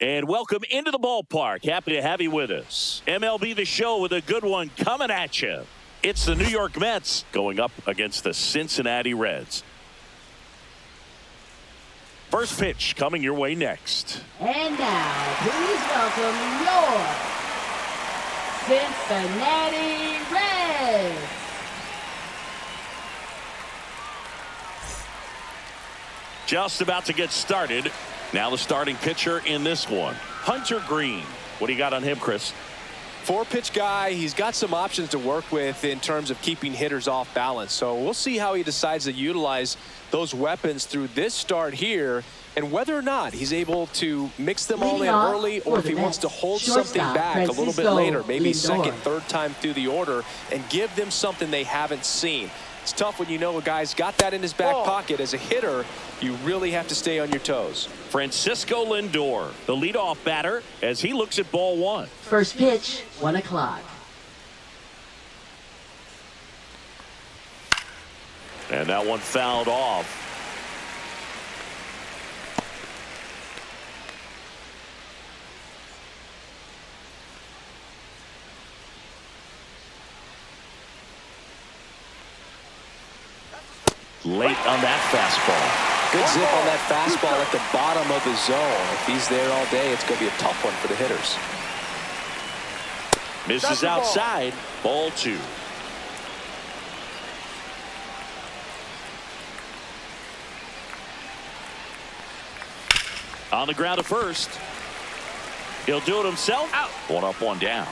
And welcome into the ballpark. Happy to have you with us. MLB The Show with a good one coming at you. It's the New York Mets going up against the Cincinnati Reds. First pitch coming your way next. And now, please welcome your Cincinnati Reds. Just about to get started. Now the starting pitcher in this one, Hunter Green. What do you got on him, Chris? Four-pitch guy. He's got some options to work with in terms of keeping hitters off balance. So we'll see how he decides to utilize those weapons through this start here, and whether or not he's able to mix them all in early, or if he wants to hold something back a little bit later, maybe second, third time through the order, and give them something they haven't seen. It's tough when you know a guy's got that in his back pocket. As a hitter, you really have to stay on your toes. Francisco Lindor, the leadoff batter, as he looks at ball one. First pitch, 1 o'clock. And that one fouled off. Late on that fastball. Good zip on that fastball at the bottom of the zone. If he's there all day, it's going to be a tough one for the hitters. Misses outside. Ball two. On the ground to first. He'll do it himself. Out. One up, one down.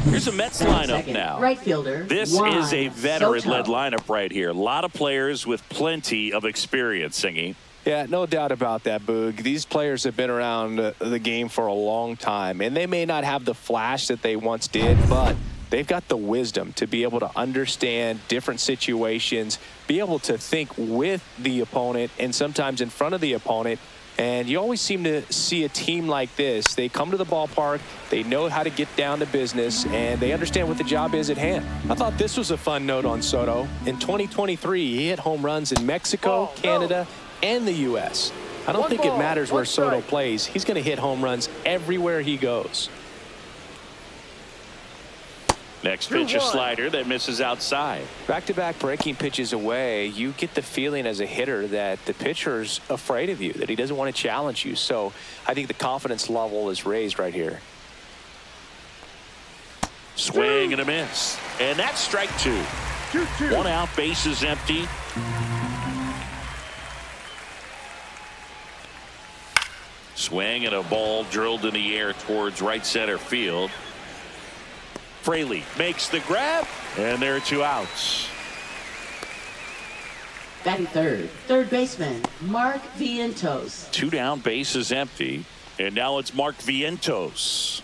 Here's a Mets lineup now. Right fielder. This is a veteran-led lineup right here. A lot of players with plenty of experience, Singy. Yeah, no doubt about that, Boog. These players have been around the game for a long time, and they may not have the flash that they once did, but they've got the wisdom to be able to understand different situations, be able to think with the opponent and sometimes in front of the opponent. And you always seem to see a team like this. They come to the ballpark, they know how to get down to business, and they understand what the job is at hand. I thought this was a fun note on Soto. In 2023, he hit home runs in Mexico, Canada, and the U.S. I don't think it matters where Soto plays. He's going to hit home runs everywhere he goes. Next pitch, a slider that misses outside. Back-to-back breaking pitches away, you get the feeling as a hitter that the pitcher's afraid of you, that he doesn't want to challenge you. So I think the confidence level is raised right here. Swing and a miss. And that's strike two. 1 out, bases empty. Swing and a ball drilled in the air towards right center field. Fraley makes the grab, and there are 2 outs. Batting third, third baseman, Mark Vientos. 2 down, bases empty, and now it's Mark Vientos.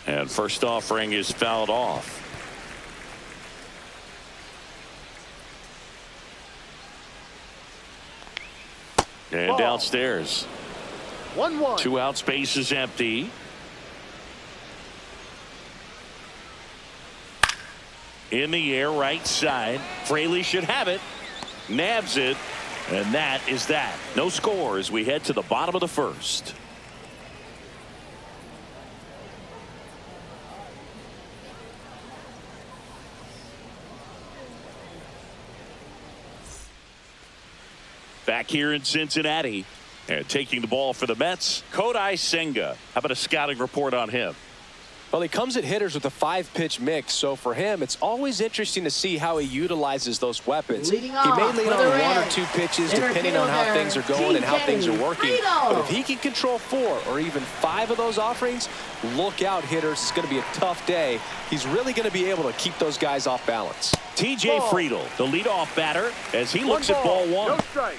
And first offering is fouled off. And downstairs. 1-1. 2 outs, base is empty. In the air, right side. Fraley should have it. Nabs it. And that is that. No score as we head to the bottom of the first. Back here in Cincinnati, and taking the ball for the Mets, Kodai Senga. How about a scouting report on him? Well, he comes at hitters with a 5-pitch mix, so for him, it's always interesting to see how he utilizes those weapons. He may lean on 1 or 2 pitches depending on how things are going and how things are working. But if he can control 4 or even 5 of those offerings, look out, hitters. It's going to be a tough day. He's really going to be able to keep those guys off balance. T.J. Friedl, the leadoff batter, as he looks at ball one. No strike.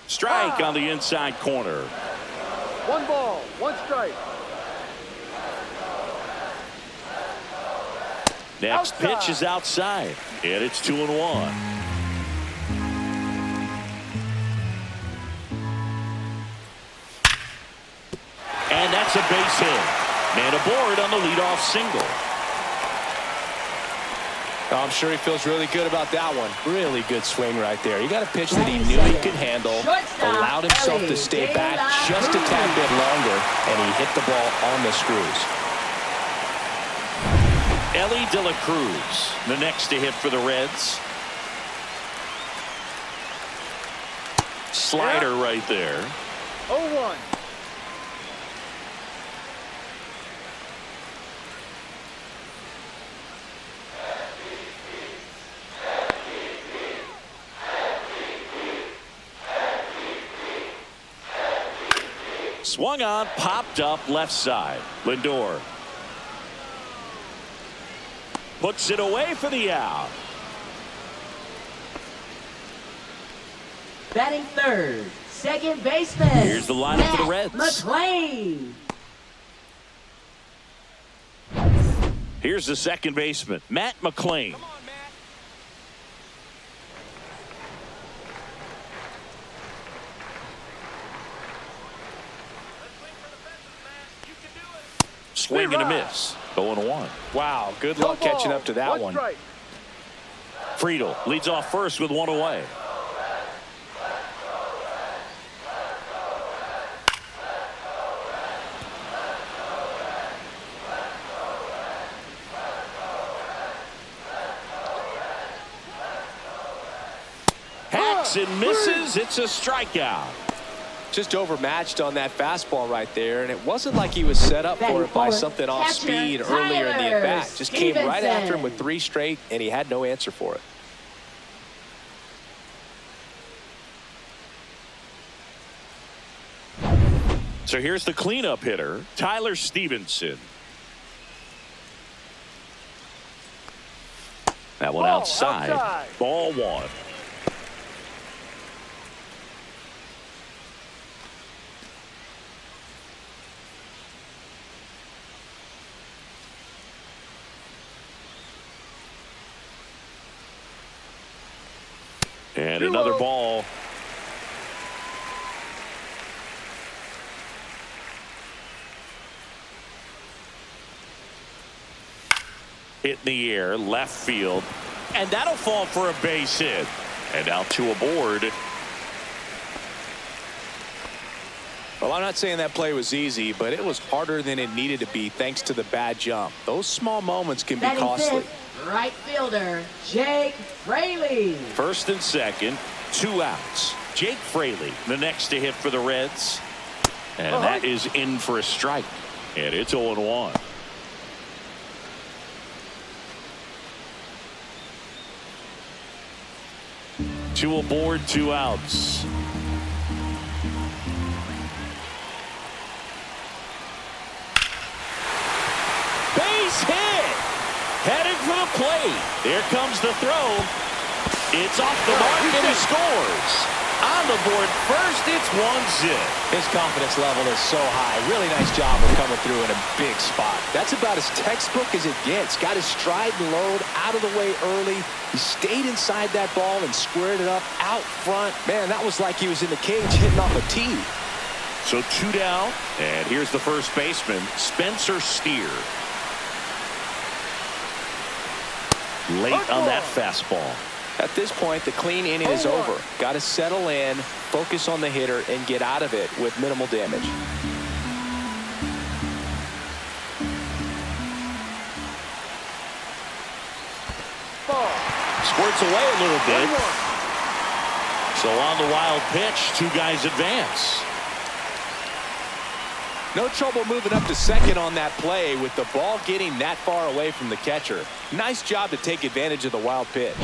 Strike on the inside corner. 1 ball, 1 strike. Next pitch is outside, and it's 2-1. And that's a base hit. Man aboard on the leadoff single. I'm sure he feels really good about that one. Really good swing right there. He got a pitch that he knew he could handle, allowed himself to stay back just a tad bit longer, and he hit the ball on the screws. Ellie De La Cruz, the next to hit for the Reds. Slider right there. 0-1. Swung on, popped up left side. Lindor puts it away for the out. Batting third, second baseman. Here's the lineup for the Reds. McLean. Here's the second baseman, Matt McLean. Swing and a miss. 0-1. Wow, good luck catching up to that one. Friedel leads off first with one away. Hacks and misses. It's a strikeout. Just overmatched on that fastball right there, and it wasn't like he was set up for it by something off speed earlier in the at-bat. Just came right after him with 3 straight, and he had no answer for it. So here's the cleanup hitter, Tyler Stevenson. That one outside. Ball 1. And another ball. Hit in the air, left field. And that'll fall for a base hit. And now 2 aboard. Well, I'm not saying that play was easy, but it was harder than it needed to be thanks to the bad jump. Those small moments can be costly. Right fielder, Jake Fraley. First and second, 2 outs. Jake Fraley, the next to hit for the Reds. And that is in for a strike. And it's 0-1. Two aboard, 2 outs. Base hit! Headed for the plate. There comes the throw. It's off the mark and he scores. On the board first, it's 1-zip. His confidence level is so high. Really nice job of coming through in a big spot. That's about as textbook as it gets. Got his stride and load out of the way early. He stayed inside that ball and squared it up out front. Man, that was like he was in the cage hitting off a tee. So 2 down, and here's the first baseman, Spencer Steer. Late on that fastball. At this point, the clean inning is over. Got to settle in, focus on the hitter, and get out of it with minimal damage. Squirts away a little bit. So on the wild pitch, 2 guys advance. No trouble moving up to second on that play with the ball getting that far away from the catcher. Nice job to take advantage of the wild pitch.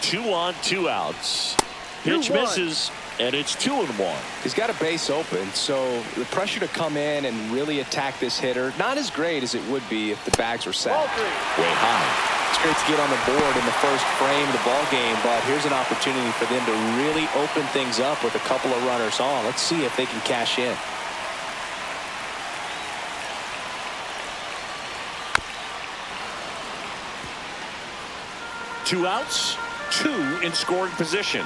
Two on, 2 outs. Pitch misses, and it's 2-1. He's got a base open, so the pressure to come in and really attack this hitter, not as great as it would be if the bags were sacked. Way high. It's great to get on the board in the first frame of the ball game, but here's an opportunity for them to really open things up with a couple of runners on. Let's see if they can cash in. 2 outs, 2 in scoring position.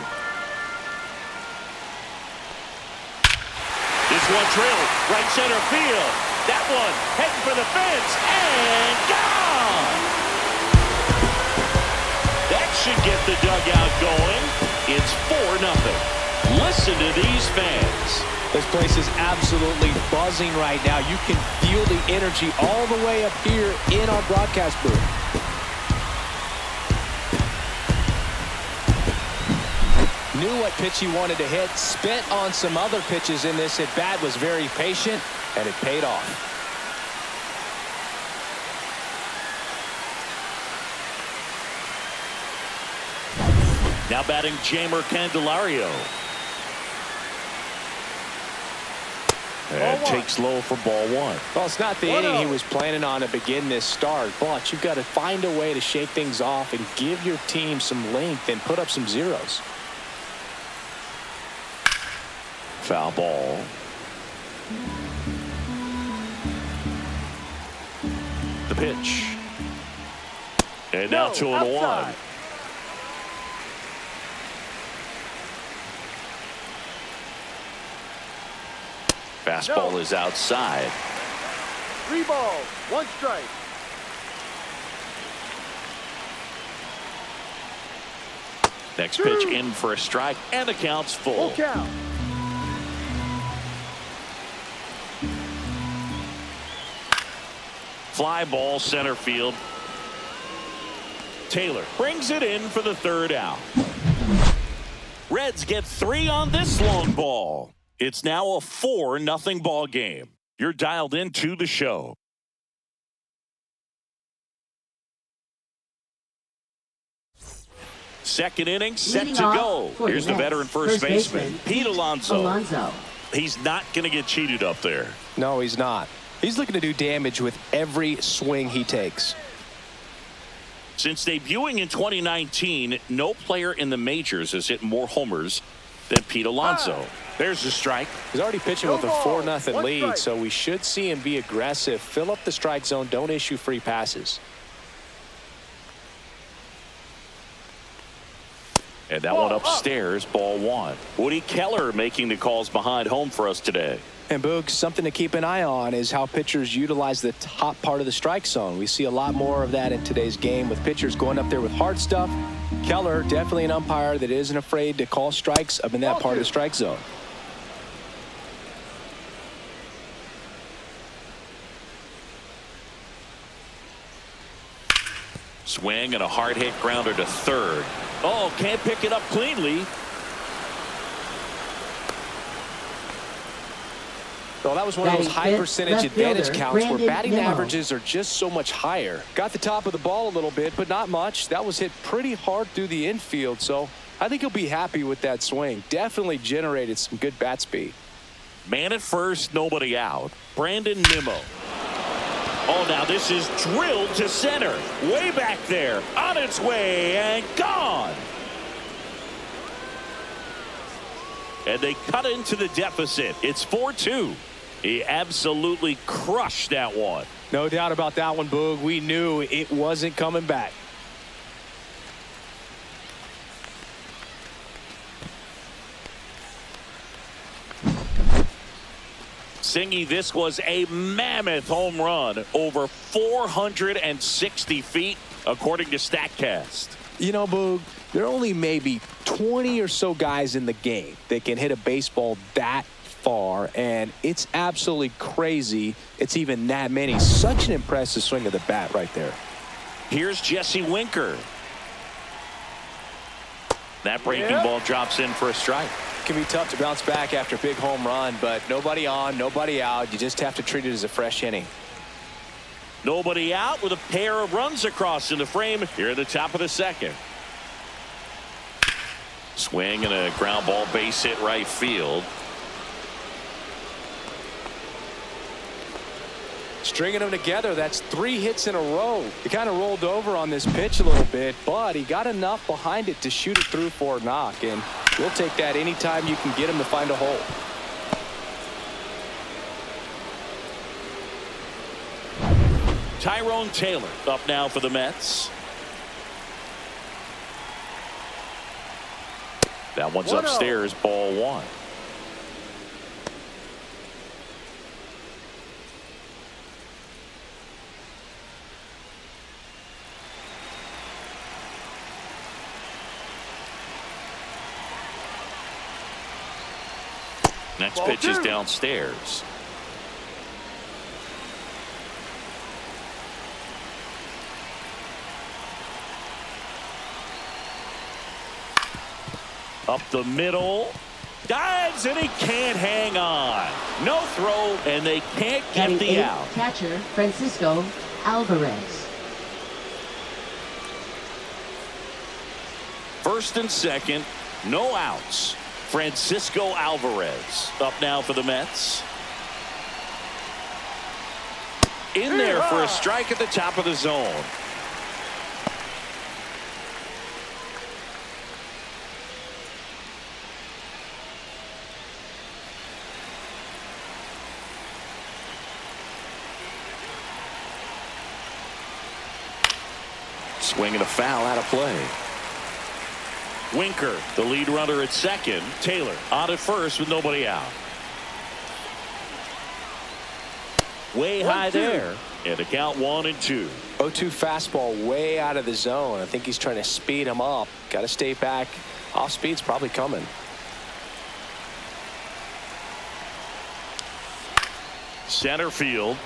This one drilled right center field. That one heading for the fence and gone. That should get the dugout going. It's 4-0. Listen to these fans. This place is absolutely buzzing right now. You can feel the energy all the way up here in our broadcast booth. Knew what pitch he wanted to hit, spent on some other pitches in this at bat, was very patient, and it paid off. Now batting Jamer Candelario. And takes low for ball 1. Well, it's not the inning he was planning on to begin this start, but you've got to find a way to shake things off and give your team some length and put up some zeros. Foul ball. The pitch. And now 2-1. Fastball is outside. 3 balls, 1 strike. Next pitch in for a strike, and the count's full. Full count. Fly ball center field. Taylor brings it in for the 3rd out. Reds get 3 on this long ball. It's now a 4-0 ball game. You're dialed into the show. Second inning set Leading to off go. for the Here's the Mets, veteran first baseman, Pete Alonso. He's not going to get cheated up there. No, he's not. He's looking to do damage with every swing he takes. Since debuting in 2019, no player in the majors has hit more homers than Pete Alonso. There's the strike. He's already pitching with a 4-0 lead, so we should see him be aggressive, fill up the strike zone, don't issue free passes. And that one upstairs, ball 1. Woody Keller making the calls behind home for us today. And Boog, something to keep an eye on is how pitchers utilize the top part of the strike zone. We see a lot more of that in today's game with pitchers going up there with hard stuff. Keller, definitely an umpire that isn't afraid to call strikes up in that part of the strike zone. Swing and a hard hit grounder to 3rd. Oh, can't pick it up cleanly. Well, that was one of those high percentage advantage counts where batting averages are just so much higher. Got the top of the ball a little bit, but not much. That was hit pretty hard through the infield, so I think he'll be happy with that swing. Definitely generated some good bat speed. Man at first, nobody out. Brandon Nimmo. Oh, now this is drilled to center. Way back there. On its way and gone. And they cut into the deficit. It's 4-2. He absolutely crushed that one. No doubt about that one, Boog. We knew it wasn't coming back. Singy, this was a mammoth home run, over 460 feet, according to StatCast. You know, Boog, there are only maybe 20 or so guys in the game that can hit a baseball that far, and it's absolutely crazy it's even that many. Such an impressive swing of the bat right there. Here's Jesse Winker. That breaking ball drops in for a strike. It can be tough to bounce back after a big home run, but nobody on, nobody out. You just have to treat it as a fresh inning. Nobody out with a pair of runs across in the frame here at the top of the 2nd. Swing and a ground ball base hit right field. Stringing them together, that's 3 hits in a row. He kind of rolled over on this pitch a little bit, but he got enough behind it to shoot it through for a knock, and we'll take that anytime you can get him to find a hole. Tyrone Taylor up now for the Mets. That one's 1-0. upstairs, ball one. Next Ball pitch is two. downstairs. Up the middle. Dives and he can't hang on. No throw and they can't get Batting the eighth, out. catcher Francisco Alvarez. First and second, no outs. Francisco Alvarez up now for the Mets. In there for a strike at the top of the zone. Swing and a foul out of play. Winker, the lead runner at second. Taylor on at first with nobody out. Way high there. And the count 1-2. 0-2 fastball way out of the zone. I think he's trying to speed him up. Got to stay back. Off speed's probably coming. Center field.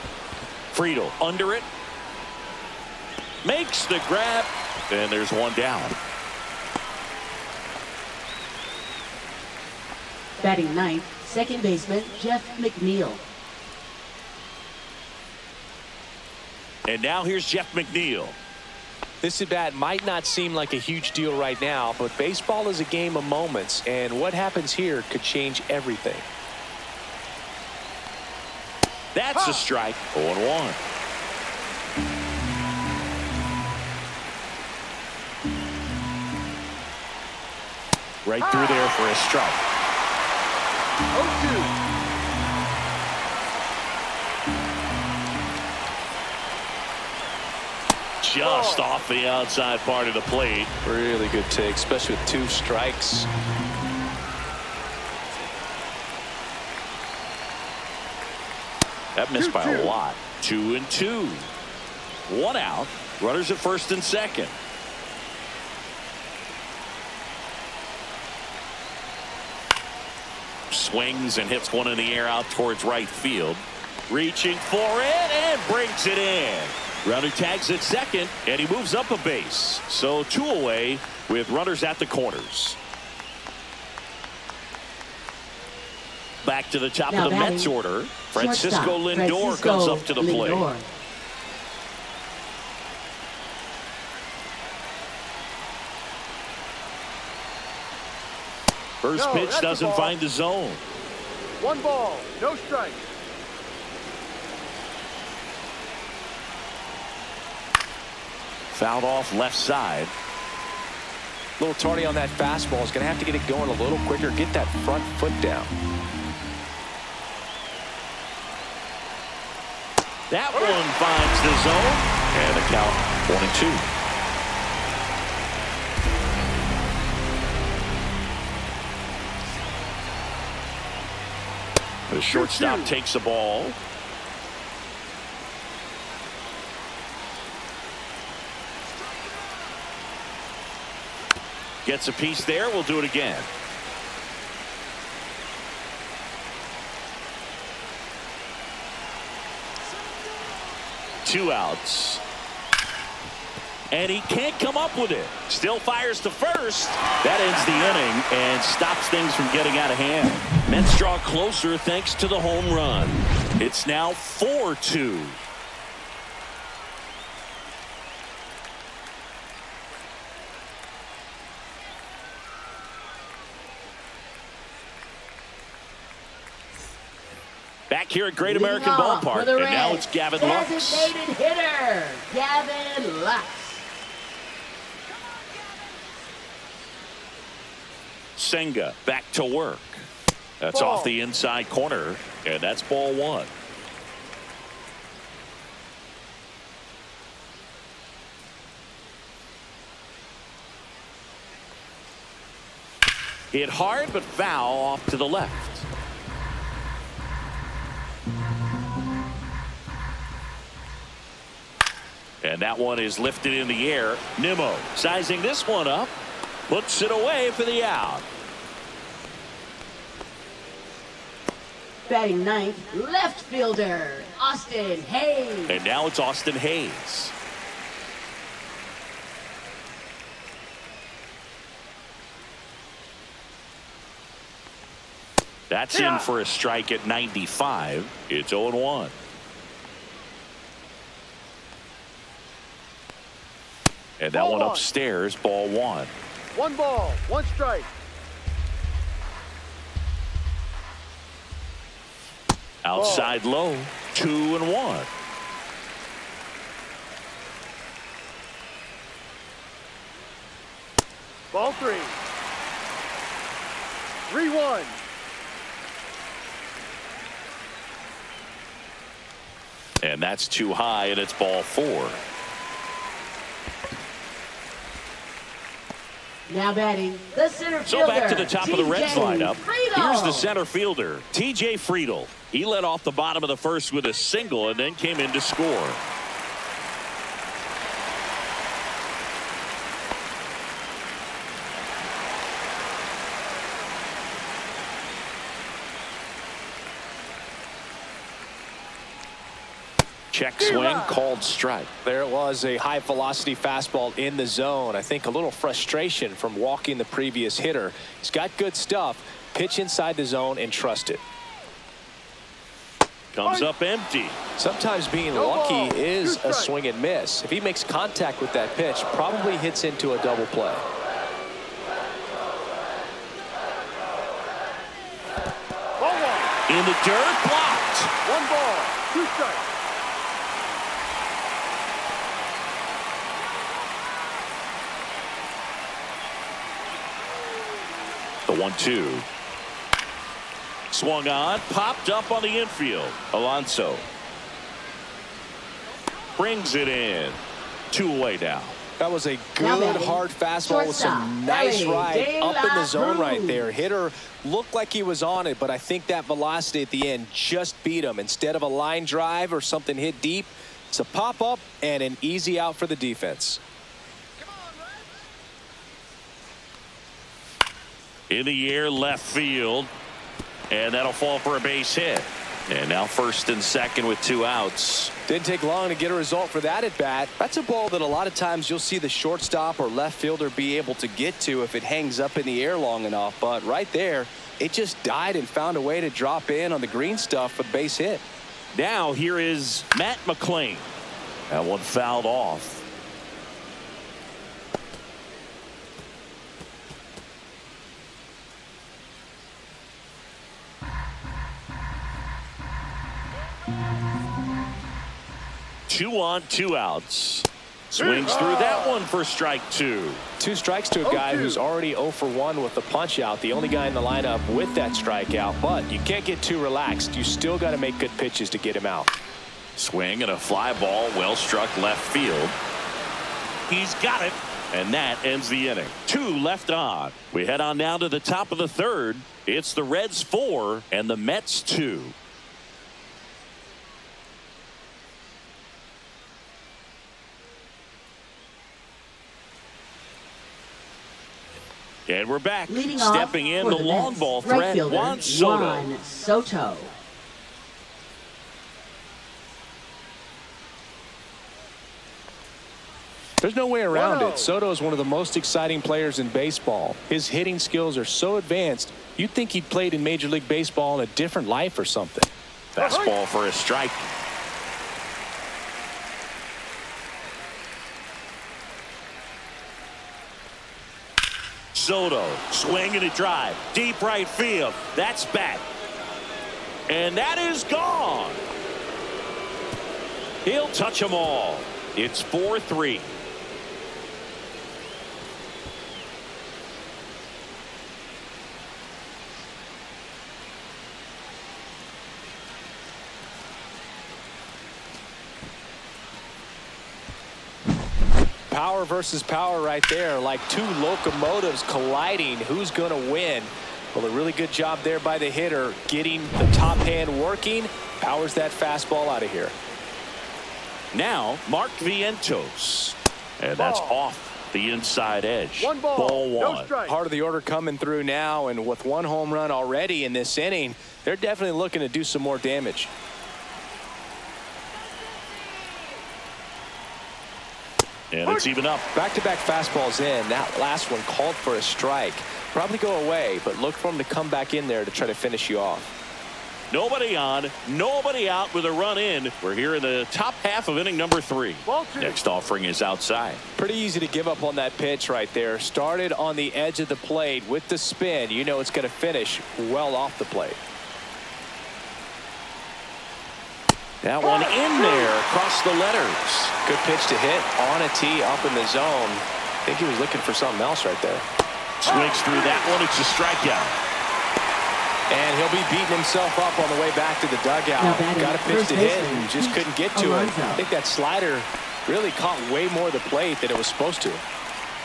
Friedel under it. Makes the grab. And there's one down. Batting ninth, second baseman Jeff McNeil. And now here's Jeff McNeil. This at bat might not seem like a huge deal right now, but baseball is a game of moments, and what happens here could change everything. That's a strike. 0-1. Right through there for a strike. 0-2. Just off the outside part of the plate. Really good take, especially with 2 strikes. That missed by a 2-2. lot. 2-2. 1 out. Runners at first and second. Swings and hits one in the air out towards right field. Reaching for it and brings it in. Runner tags at second and he moves up a base. So 2 away with runners at the corners. Back to the top Now of the Mets batting, order. Francisco shortstop, Lindor Francisco comes up to the plate. Lindor. First No, pitch that's a doesn't ball. find the zone. 1 ball, no strike. Fouled off left side. A little tardy on that fastball. Is going to have to get it going a little quicker. Get that front foot down. That one finds the zone. And the count 1-2. The shortstop 2-2. takes the ball. Gets a piece there. We'll do it again. Two outs. And he can't come up with it. Still fires to first. That ends the inning and stops things from getting out of hand. Mets draw closer thanks to the home run. It's now 4-2. Back here at Great American Leading off Ballpark, for the and now Reds, it's Gavin Lux. designated hitter Gavin Lux. Senga back to work. That's Ball. off the inside corner, and that's ball 1. Hit hard, but foul off to the left. And that one is lifted in the air. Nimmo sizing this one up. Puts it away for the out. Batting ninth, left fielder, Austin Hayes. And now it's Austin Hayes. That's in for a strike at 95. It's 0-1. And that one upstairs, ball one. 1 ball, 1 strike. Outside low, 2-1. Ball 3. 3-1. And that's too high, and it's ball 4. Now batting the center fielder. So back to the top of the Reds lineup. Friedel. Here's the center fielder, TJ Friedel. He led off the bottom of the first with a single and then came in to score. Check swing, called strike. There it was, a high velocity fastball in the zone. I think a little frustration from walking the previous hitter. He's got good stuff. Pitch inside the zone and trust it. Comes up empty. Sometimes being lucky is a swing and miss. If he makes contact with that pitch, probably hits into a double play. In the dirt, blocked. 1 ball, 2 strikes. The 1-2. Swung on, popped up on the infield. Alonso brings it in. 2 away now. That was a good hard fastball with some nice ride up in the zone right there. Hitter looked like he was on it, but I think that velocity at the end just beat him. Instead of a line drive or something hit deep, it's a pop up and an easy out for the defense. In the air, left field, and that'll fall for a base hit. And now first and second with 2 outs. Didn't take long to get a result for that at bat. That's a ball that a lot of times you'll see the shortstop or left fielder be able to get to if it hangs up in the air long enough. But right there, it just died and found a way to drop in on the green stuff for the base hit. Now here is Matt McClain. That one fouled off. Two on, 2 outs. Swings through that one for strike 2. 2 strikes to a guy who's already 0 for 1 with the punch out. The only guy in the lineup with that strikeout. But you can't get too relaxed. You still got to make good pitches to get him out. Swing and a fly ball, well struck left field. He's got it, and that ends the inning. 2 left on. We head on now to the top of the third. It's the Reds 4 and the Mets 2. And we're back. Leading Stepping in the long Mets, ball right threat, fielder, Juan Soto. Juan Soto. There's no way around it. Soto is one of the most exciting players in baseball. His hitting skills are so advanced, you'd think he'd played in Major League Baseball in a different life or something. Fastball for a strike. Soto swinging a drive, deep right field. That's back. And that is gone. He'll touch them all. It's 4-3. power versus power right there, like two locomotives colliding. Who's going to win? Well, a really good job there by the hitter, getting the top hand working, powers that fastball out of here. Now, Mark Vientos. And that's off the inside edge. One ball, no one. strike. Part of the order coming through now, and with one home run already in this inning, they're definitely looking to do some more damage. And it's even up. Back-to-back fastballs in. That last one called for a strike. Probably go away, but look for him to come back in there to try to finish you off. Nobody on, nobody out with a run in. We're here in the top half of inning number 3. Ball 2. Next offering is outside. Pretty easy to give up on that pitch right there. Started on the edge of the plate with the spin. You know it's going to finish well off the plate. That one in there across the letters. Good pitch to hit on a tee up in the zone. I think he was looking for something else right there. Swings through that one. It's a strikeout. And he'll be beating himself up on the way back to the dugout. Got a pitch to hit and just couldn't get to it. I think that slider really caught way more of the plate than it was supposed to.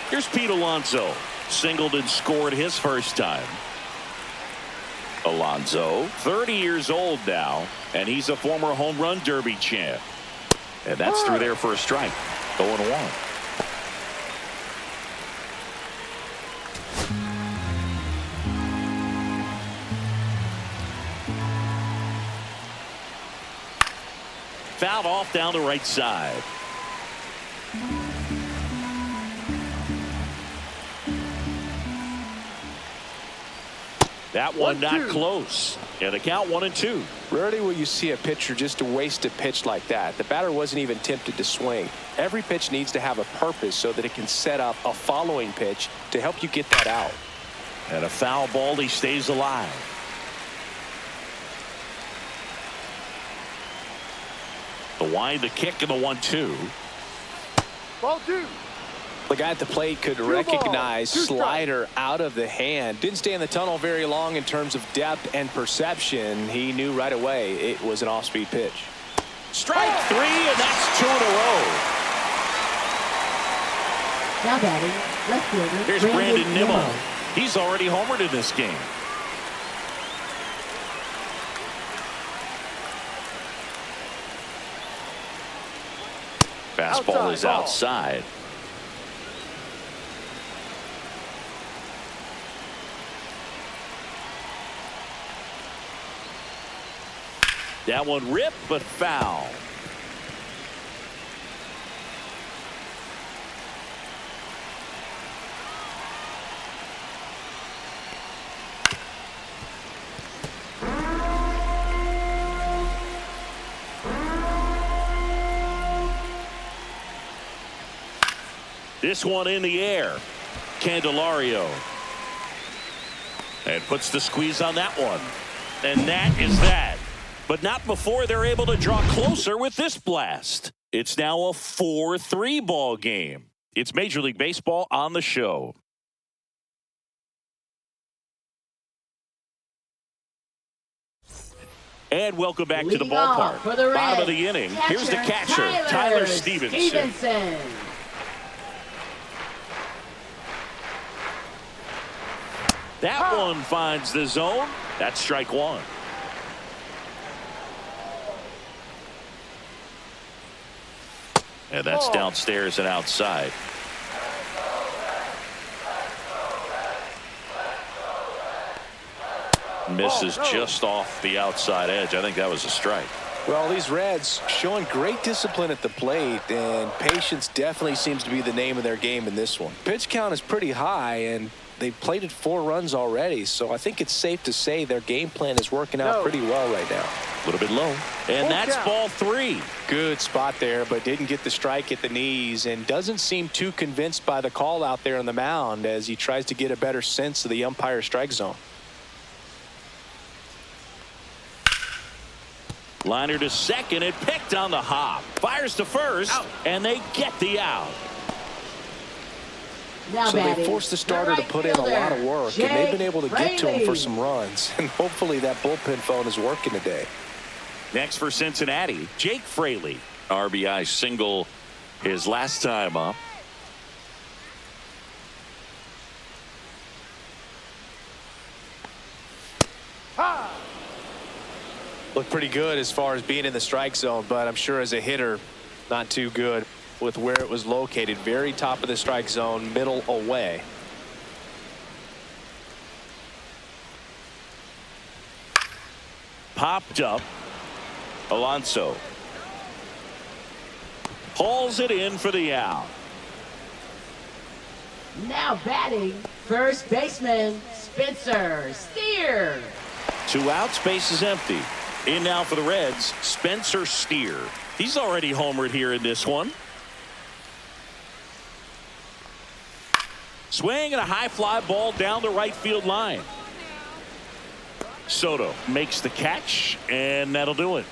Here's Pete Alonso. Singled and scored his first time. Alonso, 30 years old now, and he's a former home run derby champ. And that's through there for a strike. 0-1. Fouled off down the right side. That one not close. And the count 1-2. Rarely will you see a pitcher just waste a pitch like that. The batter wasn't even tempted to swing. Every pitch needs to have a purpose so that it can set up a following pitch to help you get that out. And a foul ball, he stays alive. The wind, the kick, and the 1-2. Ball 2. The guy at the plate could recognize slider out of the hand. Didn't stay in the tunnel very long in terms of depth and perception. He knew right away it was an off-speed pitch. Strike 3, and that's 2 in a row. Now batting, left fielder Here's Brandon Nimmo. He's already homered in this game. Fastball is outside. That one ripped, but foul. This one in the air. Candelario. And puts the squeeze on that one. And that is that. But not before they're able to draw closer with this blast. It's now a 4-3 ball game. It's Major League Baseball on the show. And welcome back to the ballpark. Bottom of the inning. Here's the catcher, Tyler Stevenson. That one finds the zone. That's strike 1. And that's downstairs and outside. Misses just off the outside edge. I think that was a strike. Well, these Reds showing great discipline at the plate, and patience definitely seems to be the name of their game in this one. Pitch count is pretty high, and they've plated 4 runs already, so I think it's safe to say their game plan is working out pretty well right now. A little bit low. And that's ball 3. Good spot there, but didn't get the strike at the knees and doesn't seem too convinced by the call out there on the mound as he tries to get a better sense of the umpire strike zone. Liner to second and picked on the hop. Fires to first, and they get the out. So they forced the starter to put in a lot of work, and they've been able to get to him for some runs. And hopefully that bullpen phone is working today. Next for Cincinnati, Jake Fraley. RBI single his last time up. Looked pretty good as far as being in the strike zone, but I'm sure as a hitter, not too good with where it was located. Very top of the strike zone, middle away. Popped up. Alonso hauls it in for the out. Now batting, first baseman, Spencer Steer. 2 outs, base is empty. In now for the Reds, Spencer Steer. He's already homered here in this one. Swing and a high fly ball down the right field line. Soto makes the catch, and that'll do it.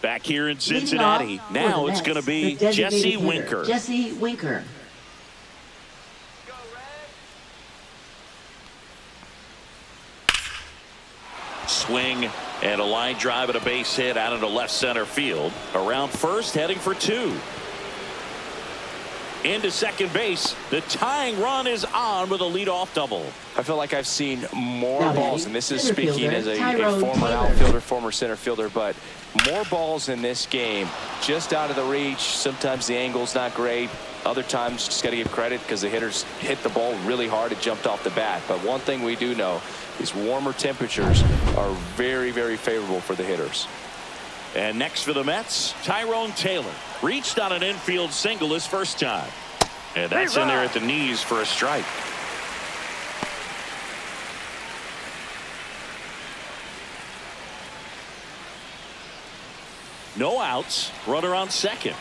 Back here in Cincinnati. Now it's going to be Jesse Winker. Jesse Winker. Swing and a line drive and a base hit out into left center field. Around first, heading for 2. Into second base. The tying run is on with a leadoff double. I feel like I've seen more balls, and this is center speaking fielder, as a Tyrone former Taylor. outfielder, former center fielder, but more balls in this game just out of the reach. Sometimes the angle's not great. Other times, just got to give credit because the hitters hit the ball really hard. It jumped off the bat. But one thing we do know is warmer temperatures are very, very favorable for the hitters. And next for the Mets, Tyrone Taylor reached on an infield single his first time. And that's in there at the knees for a strike. No outs, runner on second.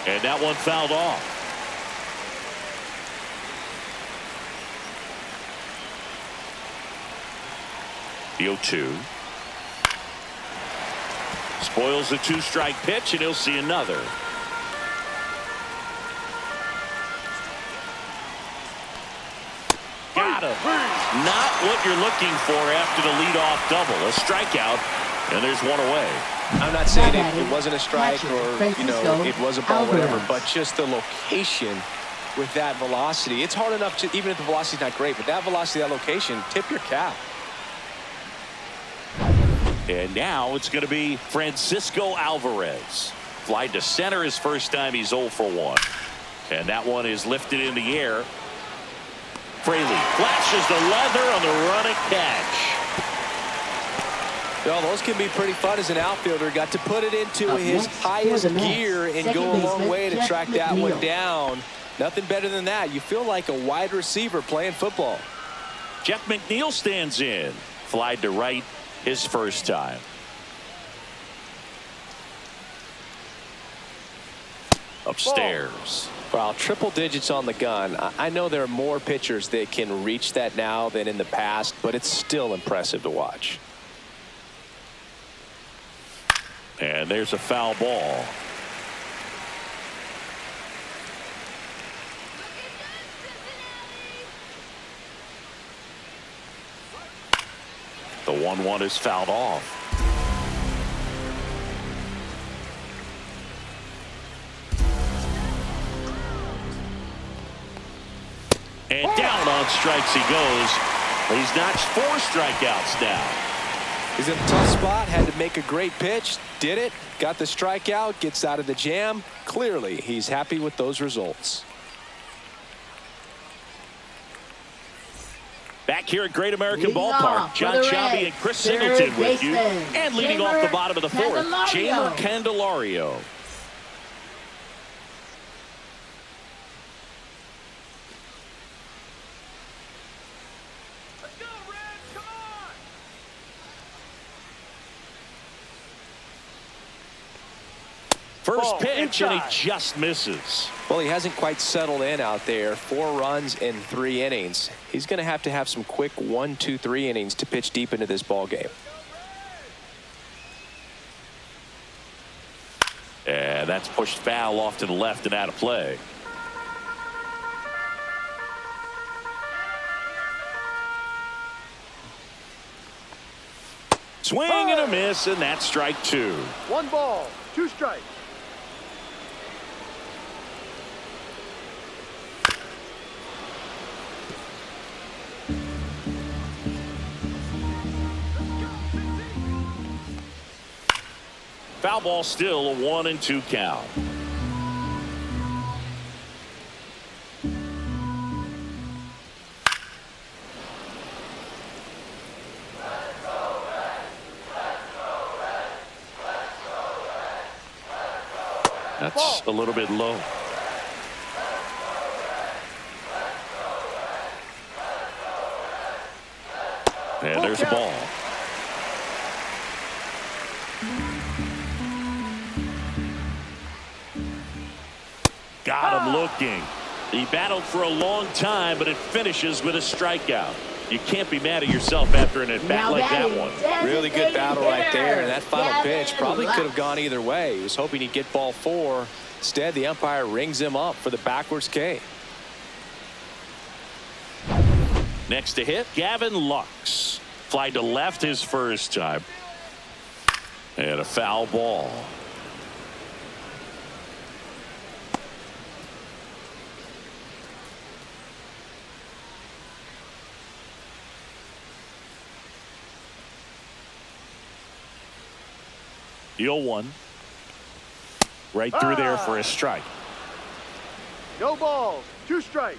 And that one fouled off. The 0-2. Spoils the 2-strike pitch, and he'll see another. Got him. Not what you're looking for after the leadoff double. A strikeout, and there's one away. I'm not saying it wasn't a strike or, you know, it was a ball, whatever, but just the location with that velocity. It's hard enough to, even if the velocity's not great, but that velocity, that location, tip your cap. And now it's going to be Francisco Alvarez. Fly to center his first time. He's 0 for 1. And that one is lifted in the air. Fraley flashes the leather on the running catch. Well, those can be pretty fun as an outfielder. Got to put it into his highest gear and go a long way to track that one down. Nothing better than that. You feel like a wide receiver playing football. Jeff McNeil stands in. Flied to right his first time. Upstairs. Wow, triple digits on the gun. I know there are more pitchers that can reach that now than in the past, but it's still impressive to watch. And there's a foul ball. The 1-1 is fouled off. And down on strikes he goes. He's notched 4 strikeouts now. He's in a tough spot, had to make a great pitch, did it, got the strikeout, gets out of the jam. Clearly, he's happy with those results. Back here at Great American Ballpark, John Chabi and Chris Singleton with you. And leading off the bottom of the 4th, Jeimer Candelario. First pitch, and he just misses. Well, he hasn't quite settled in out there. 4 runs in 3 innings. He's going to have some quick 1, 2, 3 innings to pitch deep into this ball game. And that's pushed foul off to the left and out of play. Swing and a miss, and that's strike 2. 1 ball, 2 strikes. Foul ball, still a 1-2 count. That's a little bit low. And there's a ball. Got him looking. He battled for a long time, but it finishes with a strikeout. You can't be mad at yourself after an at-bat like that one. Really good battle right there, and that final pitch probably could have gone either way. He was hoping he'd get ball 4. Instead, the umpire rings him up for the backwards K. Next to hit, Gavin Lux. Fly to left his first time. And a foul ball. The 0-1. Right through there for a strike. No balls, 2 strikes.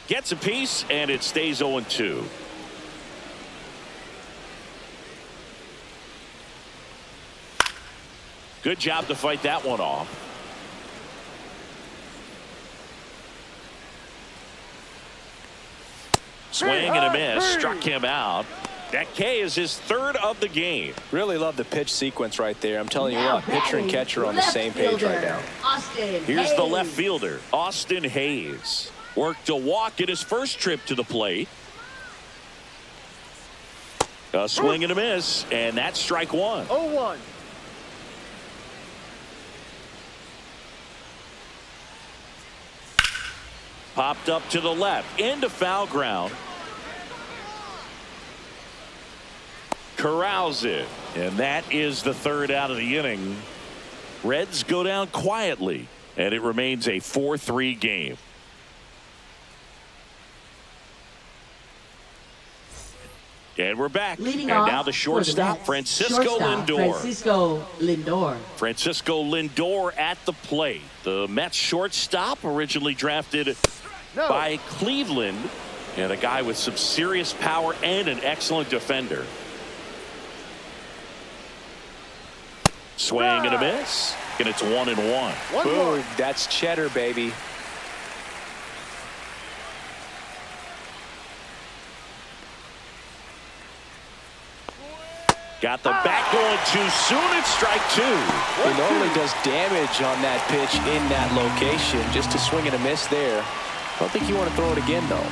Gets a piece, and it stays 0-2. Good job to fight that one off. Swing and a miss. Struck him out. That K is his 3rd of the game. Really love the pitch sequence right there. I'm telling you what, pitcher and catcher are on the same page right now. Here's the left fielder, Austin Hayes. Worked a walk in his first trip to the plate. A swing and a miss, and that's strike 1. 0-1. Popped up to the left, into foul ground. Corrals it, and that is the 3rd out of the inning. Reds go down quietly, and it remains a 4-3 game. And we're back. Leading and off now the shortstop, Francisco Lindor. Francisco Lindor at the plate. The Mets shortstop, originally drafted by Cleveland, and a guy with some serious power and an excellent defender. Swing and a miss, and it's 1-1. Boom, that's cheddar, baby. Got the bat going too soon. It's strike 2. He normally does damage on that pitch in that location. Just to swing and a miss there. I don't think you want to throw it again, though.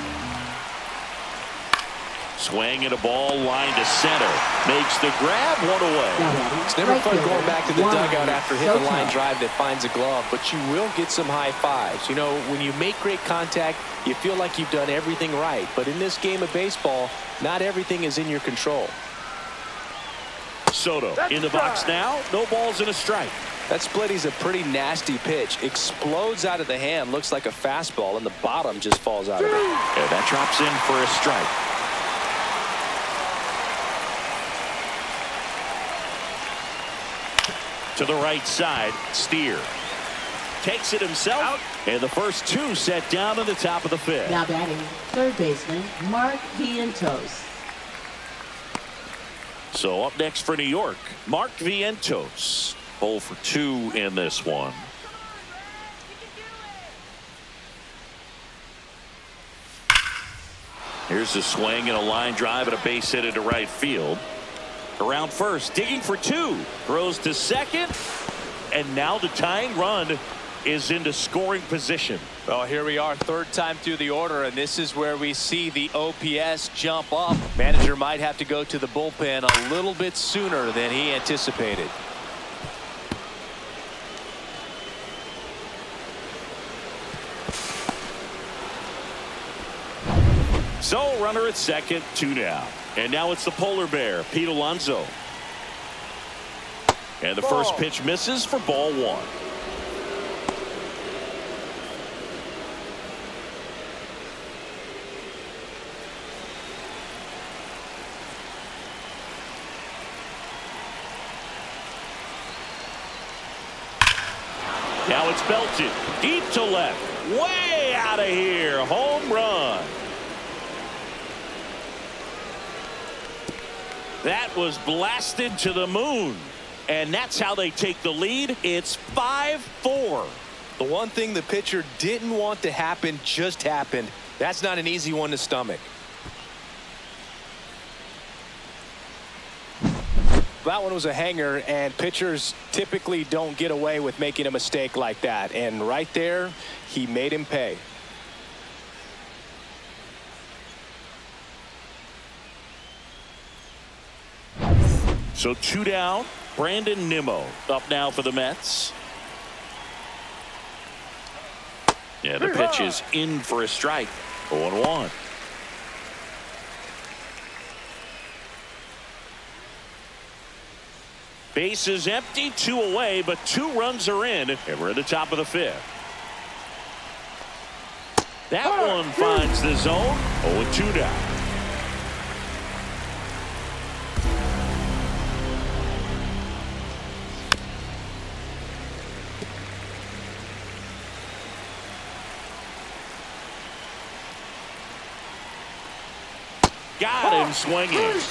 Swing and a ball, line to center. Makes the grab, 1 away. It's never fun going back to the dugout after hitting a line drive that finds a glove, but you will get some high fives. You know, when you make great contact, you feel like you've done everything right. But in this game of baseball, not everything is in your control. Soto in the box now. No balls and a strike. That splitty's a pretty nasty pitch. Explodes out of the hand. Looks like a fastball, and the bottom just falls out of it. And that drops in for a strike. To the right side, Steer takes it himself, and the first 2 set down in the top of the 5th. Now batting, 3rd baseman Mark Vientos. So up next for New York, Mark Vientos. 0 for 2 in this one. Here's a swing and a line drive and a base hit into right field. Around first, digging for 2, throws to second, and now the tying run is into scoring position. Well, here we are, 3rd time through the order, and this is where we see the OPS jump up. Manager might have to go to the bullpen a little bit sooner than he anticipated. So runner at second, 2 down. And now it's the polar bear, Pete Alonso. And the first pitch misses for ball 1. Now it's belted deep to left, way out of here, home run. That was blasted to the moon, and that's how they take the lead. It's 5-4. The one thing the pitcher didn't want to happen just happened. That's not an easy one to stomach. That one was a hanger, and pitchers typically don't get away with making a mistake like that. And right there, he made him pay. So 2 down. Brandon Nimmo up now for the Mets. Yeah, the pitch is in for a strike. 0-1. Base is empty, 2 away, but 2 runs are in, and we're at the top of the 5th. That one finds the zone. 0-2 down. Got him swinging.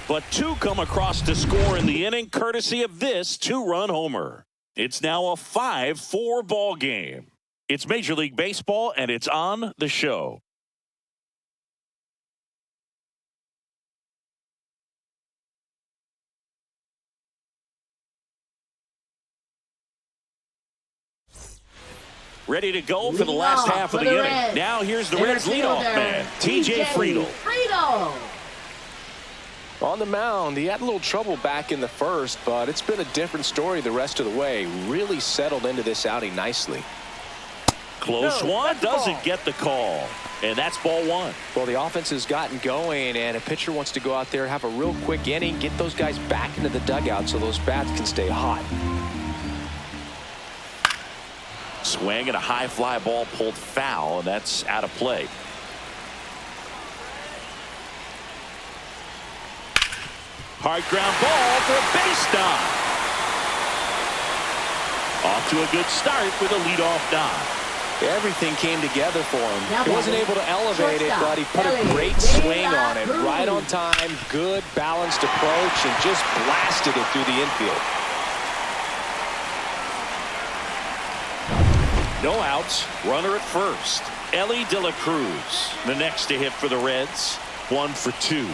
But 2 come across to score in the inning, courtesy of this 2-run homer. It's now a 5-4 ball game. It's Major League Baseball, and it's on the show. Ready to go for the last half of the inning. Now here's the Reds leadoff man, TJ Friedl. On the mound, he had a little trouble back in the first, but it's been a different story the rest of the way. Really settled into this outing nicely. Close one, doesn't get the call. And that's ball 1. Well, the offense has gotten going, and a pitcher wants to go out there, have a real quick inning, get those guys back into the dugout so those bats can stay hot. Swing and a high fly ball pulled foul, and that's out of play. Hard ground ball for a base dive. Off to a good start with a leadoff dive. Everything came together for him. He wasn't able to elevate it, but he put a great swing on it. Right on time, good balanced approach, and just blasted it through the infield. No outs, runner at first. Ellie De La Cruz, the next to hit for the Reds. 1 for 2.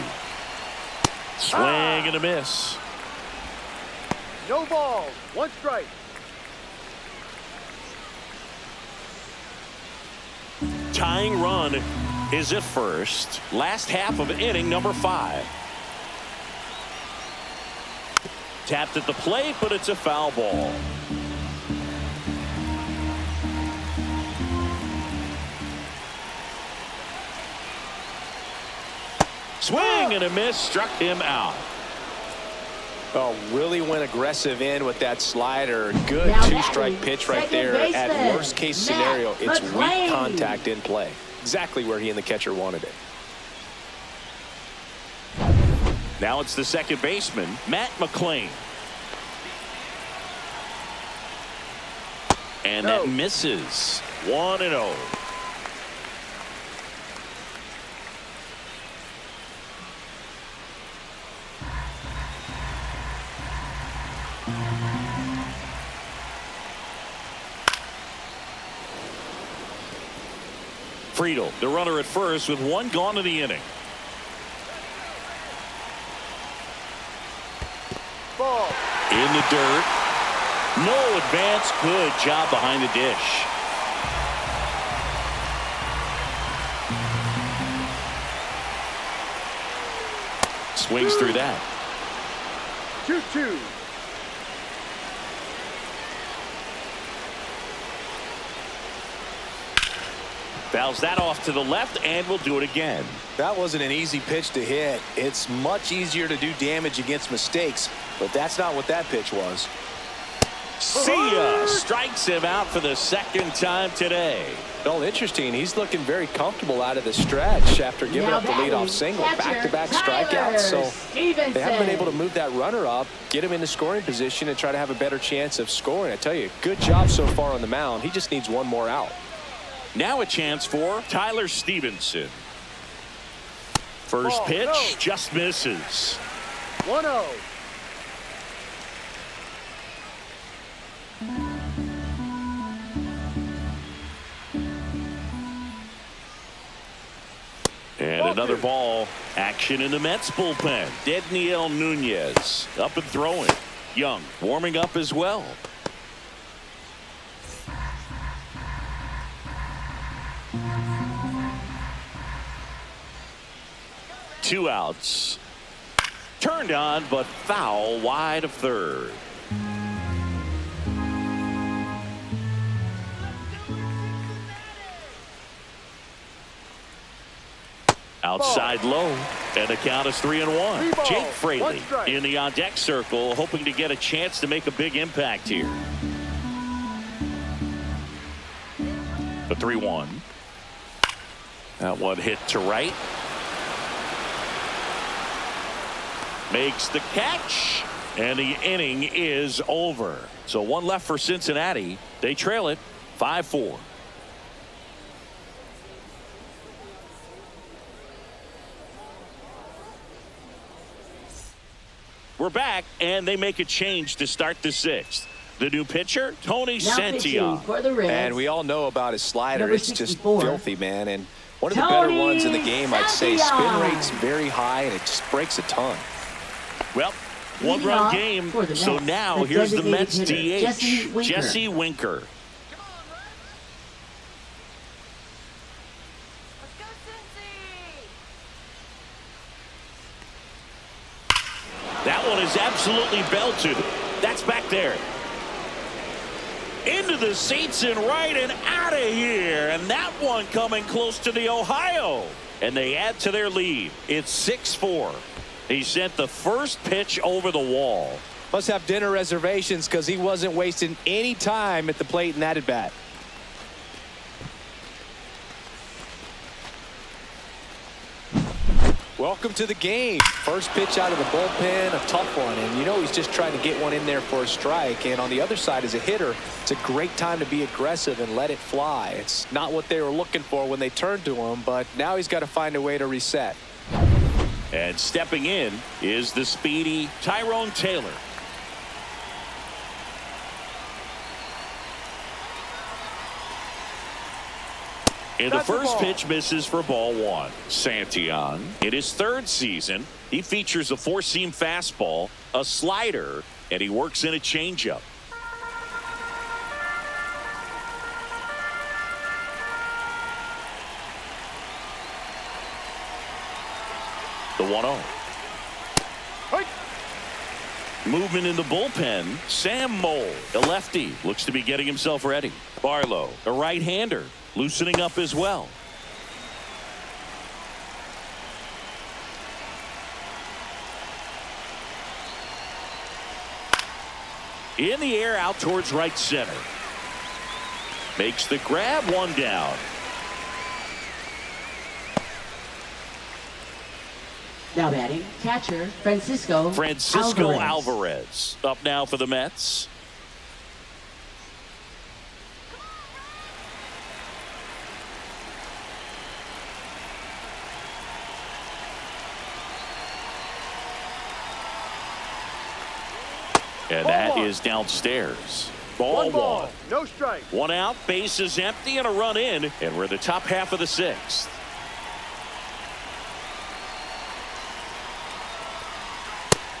Swing and a miss. No balls. 1 strike. Tying run is at first. Last half of inning number 5. Tapped at the plate, but it's a foul ball. Swing and a miss, struck him out. Oh, really went aggressive in with that slider. Good 2-strike pitch right there. At worst case scenario, it's weak contact in play. Exactly where he and the catcher wanted it. Now it's the second baseman, Matt McClain. And that misses. 1-0. Friedl, the runner at first with 1 gone in the inning. Ball. In the dirt. No advance. Good job behind the dish. Swings through that. 2-2. Fouls that off to the left and will do it again. That wasn't an easy pitch to hit. It's much easier to do damage against mistakes, but that's not what that pitch was. See ya. Strikes him out for the second time today. Well, interesting. He's looking very comfortable out of the stretch after giving up the leadoff single. Back-to-back strikeouts. So they haven't been able to move that runner up, get him in the scoring position, and try to have a better chance of scoring. I tell you, good job so far on the mound. He just needs one more out. Now a chance for Tyler Stevenson. First pitch just misses. 1-0. And another ball. Action in the Mets bullpen. Dedniel Nunez up and throwing. Young warming up as well. Two outs. Turned on, but foul wide of third. Outside low, and the count is 3-1. Jake Fraley in the on-deck circle, hoping to get a chance to make a big impact here. The 3-1. That one hit to right. Makes the catch, and the inning is over. So one left for Cincinnati. They trail it 5-4. We're back, and they make a change to start the sixth. The new pitcher, Tony Santillan. And we all know about his slider. It's just filthy, man. And one of the better ones in the game, I'd say. Spin rate's very high, and it just breaks a ton. Well, one-run game. So now here's the Mets DH, Jesse Winker. That one is absolutely belted. That's back there. Into the seats and right and out of here. And that one coming close to the Ohio. And they add to their lead. It's 6-4. He sent the first pitch over the wall. Must have dinner reservations because he wasn't wasting any time at the plate in that at bat. Welcome to the game. First pitch out of the bullpen, a tough one. And you know he's just trying to get one in there for a strike. And on the other side, as a hitter, it's a great time to be aggressive and let it fly. It's not what they were looking for when they turned to him, but now he's got to find a way to reset. And stepping in is the speedy Tyrone Taylor. And the first pitch misses for ball one. Santillan, in his third season, he features a four-seam fastball, a slider, and he works in a changeup. The 1-0. Movement in the bullpen. Sam Moll, the lefty, looks to be getting himself ready. Barlow, a right-hander, loosening up as well. In the air out towards right center. Makes the grab, one down. Now batting, catcher Francisco Alvarez. Up now for the Mets. And that is downstairs. Ball one. No strike. One out, base is empty, and a run in, and we're the top half of the sixth.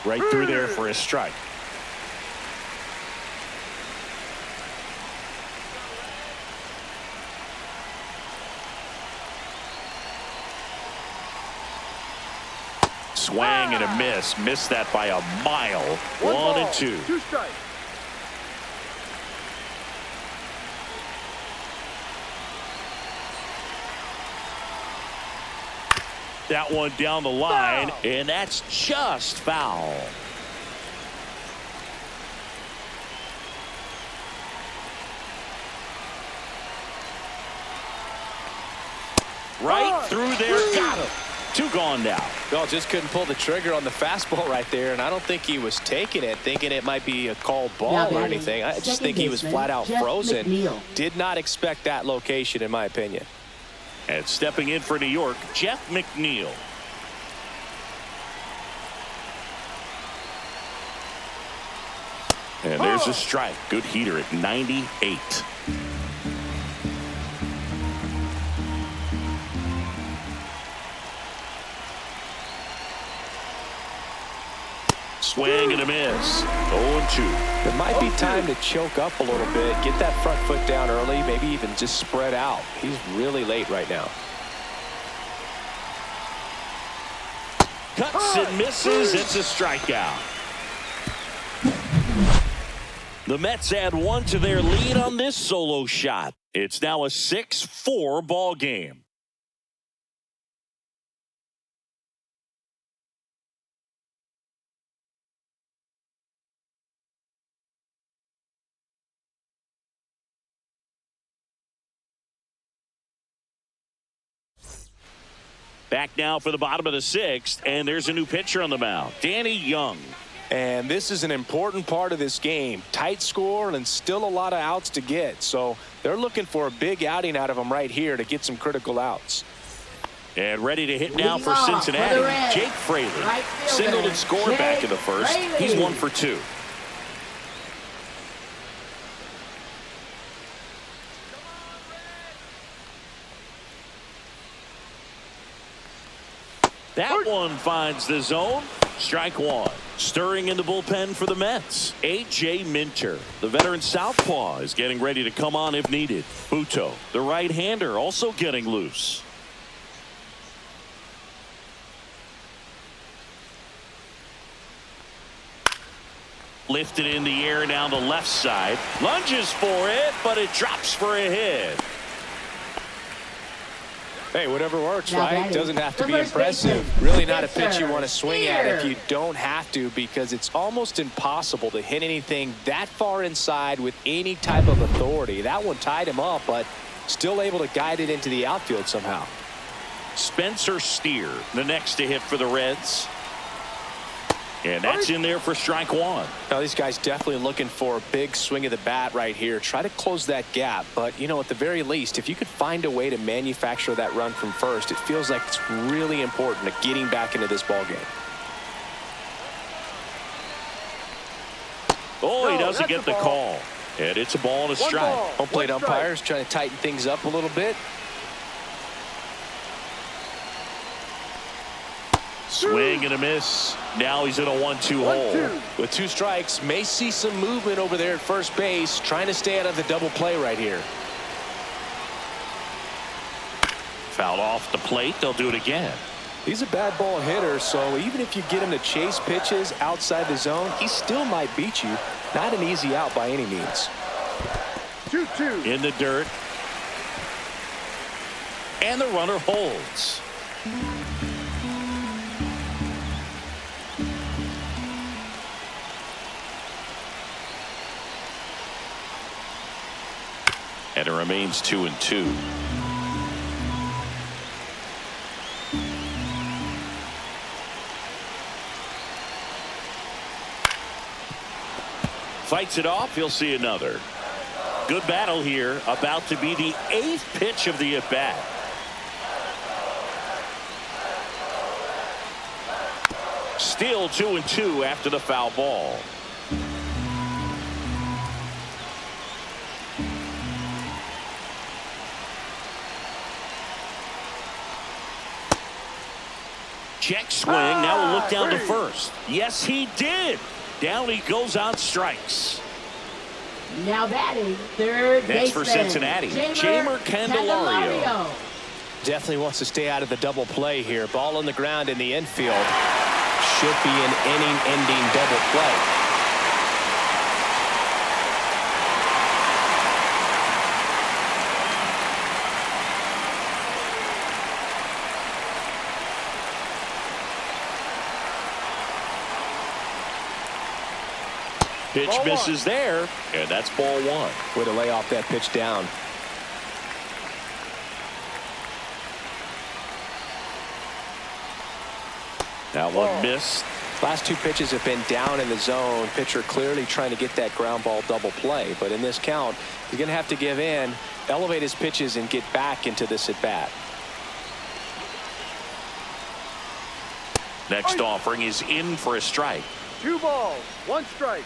Right through there for a strike. Swang and a miss. Missed that by a mile. 1-2. Two strikes. that one down the line, and that's just foul. Right through there, got him. 2 gone now. Well, just couldn't pull the trigger on the fastball right there, and I don't think he was taking it, thinking it might be a called ball or anything. I just think he was flat out frozen. Did not expect that location, in my opinion. And stepping in for New York, Jeff McNeil. And there's a strike. Good heater at 98. Swing and a miss. 0-2. It might be time to choke up a little bit, get that front foot down early, maybe even just spread out. He's really late right now. Cuts and misses. It's a strikeout. The Mets add 1 to their lead on this solo shot. It's now a 6-4 ball game. Back now for the bottom of the 6th, and there's a new pitcher on the mound, Danny Young. And this is an important part of this game. Tight score and still a lot of outs to get. So they're looking for a big outing out of him right here to get some critical outs. And ready to hit now for Cincinnati, Jake Fraley. Singled and scored back in the first. He's 1 for 2. That one finds the zone. Strike 1. Stirring in the bullpen for the Mets, A.J. Minter. The veteran southpaw is getting ready to come on if needed. Buto, the right-hander, also getting loose. Lifted in the air down the left side. Lunges for it, but it drops for a hit. Hey, whatever works, right? Doesn't have to be impressive. Really not a pitch you want to swing at if you don't have to, because it's almost impossible to hit anything that far inside with any type of authority. That one tied him up, but still able to guide it into the outfield somehow. Spencer Steer, the next to hit for the Reds. And that's in there for strike 1. Now, these guys definitely looking for a big swing of the bat right here. Try to close that gap. But, you know, at the very least, if you could find a way to manufacture that run from first, it feels like it's really important to getting back into this ball game. Oh, he doesn't get the call. And it's a ball and a strike. Home plate umpires trying to tighten things up a little bit. Swing and a miss. Now he's in a 1-2 hole. With 2 strikes, may see some movement over there at first base, trying to stay out of the double play right here. Fouled off the plate. They'll do it again. He's a bad ball hitter, so even if you get him to chase pitches outside the zone, he still might beat you. Not an easy out by any means. 2-2. In the dirt. And the runner holds. And it remains 2-2. Fights it off. He'll see another. Good battle here. About to be the 8th pitch of the at-bat. Still 2-2 after the foul ball. Check swing. Now we'll look down to first. Yes, he did. Down he goes on strikes. Now batting third baseman. Next for Cincinnati, Jamer Candelario. Definitely wants to stay out of the double play here. Ball on the ground in the infield. Should be an inning-ending double play. Pitch Ball misses there, and that's ball one. Way to lay off that pitch down. That one missed. Last two pitches have been down in the zone. Pitcher clearly trying to get that ground ball double play. But in this count, he's going to have to give in, elevate his pitches, and get back into this at bat. Next offering is in for a strike. 2 balls, 1 strike.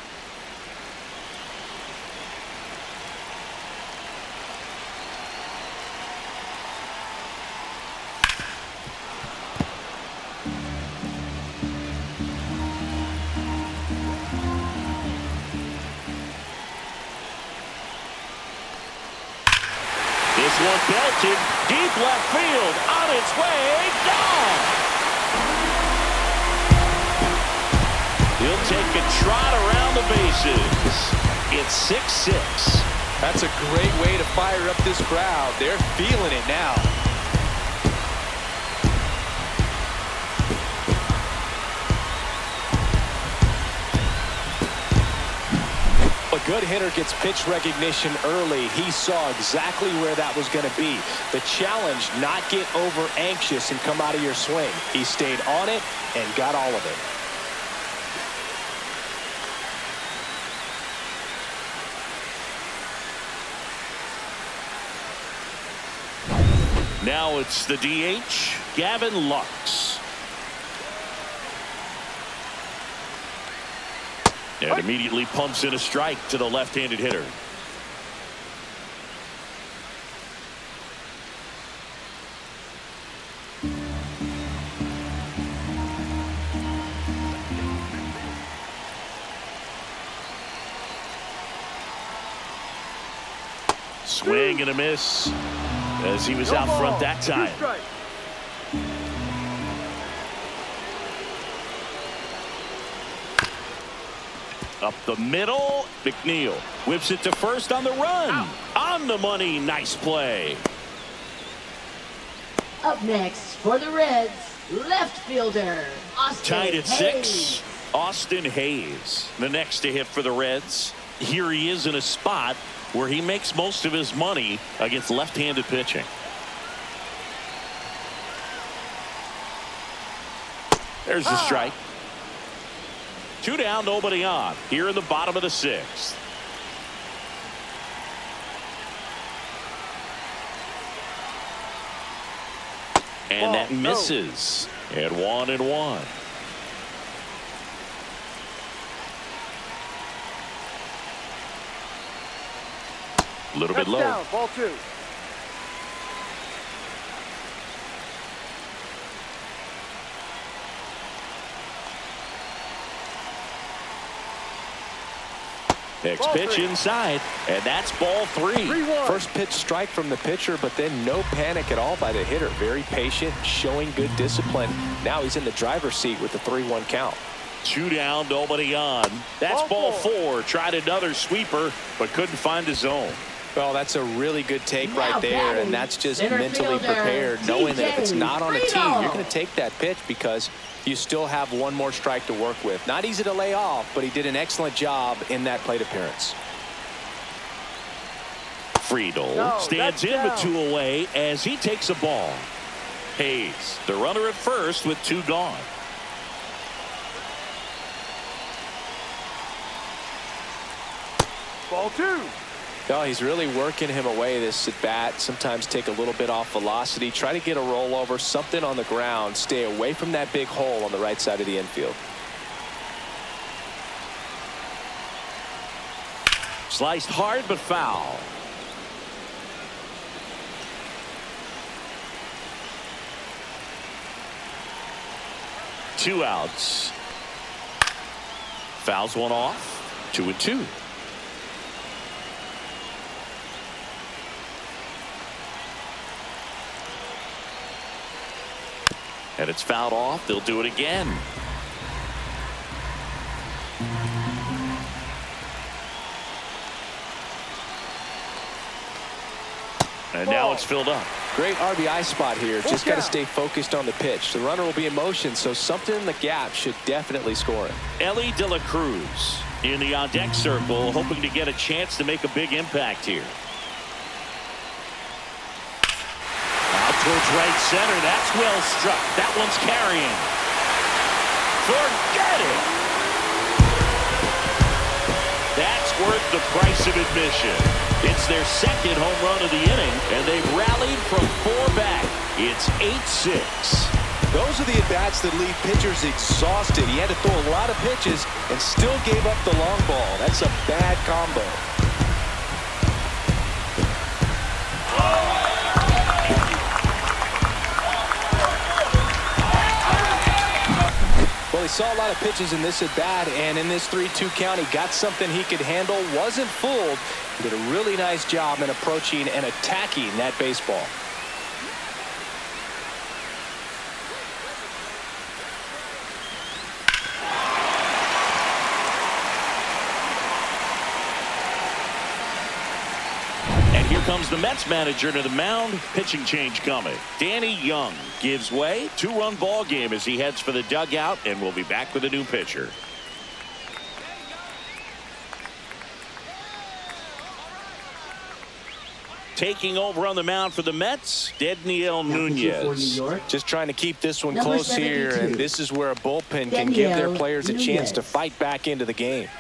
This one belted deep left field, on its way, gone. He'll take a trot around the bases. It's 6-6. That's a great way to fire up this crowd. They're feeling it now. A good hitter gets pitch recognition early. He saw exactly where that was going to be. The challenge, not get over anxious and come out of your swing. He stayed on it and got all of it. Now it's the DH, Gavin Lux. And immediately pumps in a strike to the left-handed hitter. Swing and a miss as he was out front that time. 2 strikes. Up the middle, McNeil whips it to first on the run. On the money, nice play. Up next for the Reds, left fielder, Austin Tied at Hayes. 6, Austin Hayes. The next to hit for the Reds. Here he is in a spot where he makes most of his money against left-handed pitching. There's the strike. 2 down, nobody on. Here in the bottom of the 6th. And that misses. And 1-1. A little bit low. Down, ball 2. Next pitch inside, and that's ball 3. 3-1. First pitch strike from the pitcher, but then no panic at all by the hitter. Very patient, showing good discipline. Now he's in the driver's seat with the 3-1 count. 2 down, nobody on. That's ball 4. Tried another sweeper, but couldn't find his zone. Well, that's a really good take Now right there, batting, and that's just center mentally fielder, prepared, knowing that if it's not on a tee, Friedel. you're going to take that pitch because you still have one more strike to work with. Not easy to lay off, but he did an excellent job in that plate appearance. Friedel stands in with 2 away as he takes a ball. Hayes, the runner at first with 2 gone. Ball 2. No, he's really working him away this at bat. Sometimes take a little bit off velocity. Try to get a rollover, something on the ground. Stay away from that big hole on the right side of the infield. Sliced hard but foul. Two outs. Fouls one off. 2-2. And it's fouled off. They'll do it again. And now it's filled up. Great RBI spot here. Just got to stay focused on the pitch. The runner will be in motion, so something in the gap should definitely score him. Ellie De La Cruz in the on-deck circle, hoping to get a chance to make a big impact here. Out towards right center. That's well struck. That one's carrying. Forget it. That's worth the price of admission. It's their second home run of the inning, and they've rallied from 4 back. It's 8-6. Those are the at-bats that leave pitchers exhausted. He had to throw a lot of pitches and still gave up the long ball. That's a bad combo. Well, he saw a lot of pitches in this at-bat, and in this 3-2 count, he got something he could handle, wasn't fooled, did a really nice job in approaching and attacking that baseball. Comes the Mets manager to the mound. Pitching change coming. Danny Young gives way. 2-run ball game as he heads for the dugout, and we'll be back with a new pitcher. Taking over on the mound for the Mets, Dedniel Nunez. Just trying to keep this one Number close here, 72. and this is where a bullpen can give their players a chance Nunez. to fight back into the game.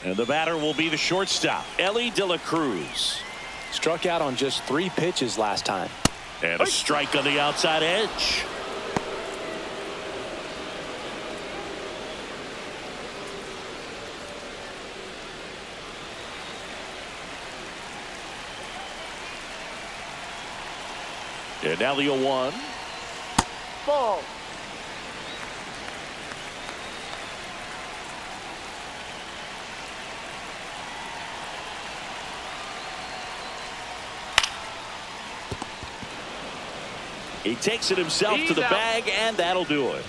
And the batter will be the shortstop, Ellie De La Cruz. Struck out on just 3 pitches last time. And a strike on the outside edge. And now the 0-1. Ball. He takes it himself to the bag, and that'll do it.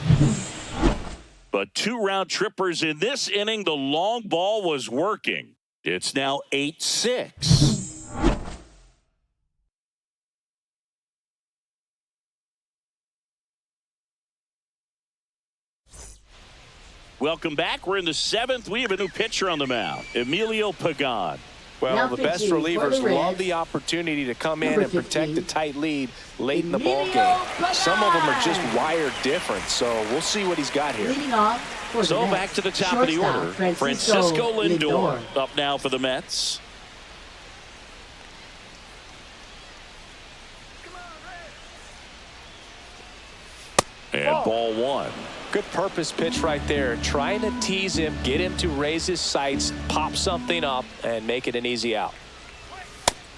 But 2 round trippers in this inning. The long ball was working. It's now 8-6. Welcome back. We're in the 7th. We have a new pitcher on the mound, Emilio Pagan. Well, Now the best pitching for relievers the love Reds. the opportunity to come in Number and protect 15, a tight lead late in the ball Emilio game. Pagan. Some of them are just wired different, so we'll see what he's got here. Leading off for So the Mets, back to the top of the shortstop, order. Francisco Lindor Lindor. up now for the Mets. And ball 1. Good purpose pitch right there. Trying to tease him, get him to raise his sights, pop something up, and make it an easy out.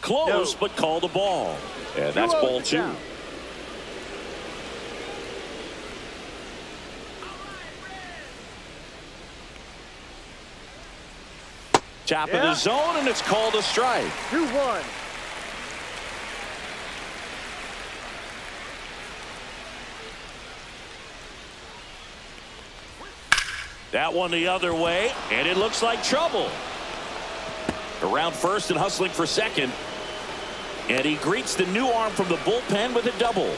Close, but call the ball. And that's ball 2. down. Top of the zone, and it's called a strike. 2-1. That one the other way, and it looks like trouble. Around first and hustling for second. And he greets the new arm from the bullpen with a double.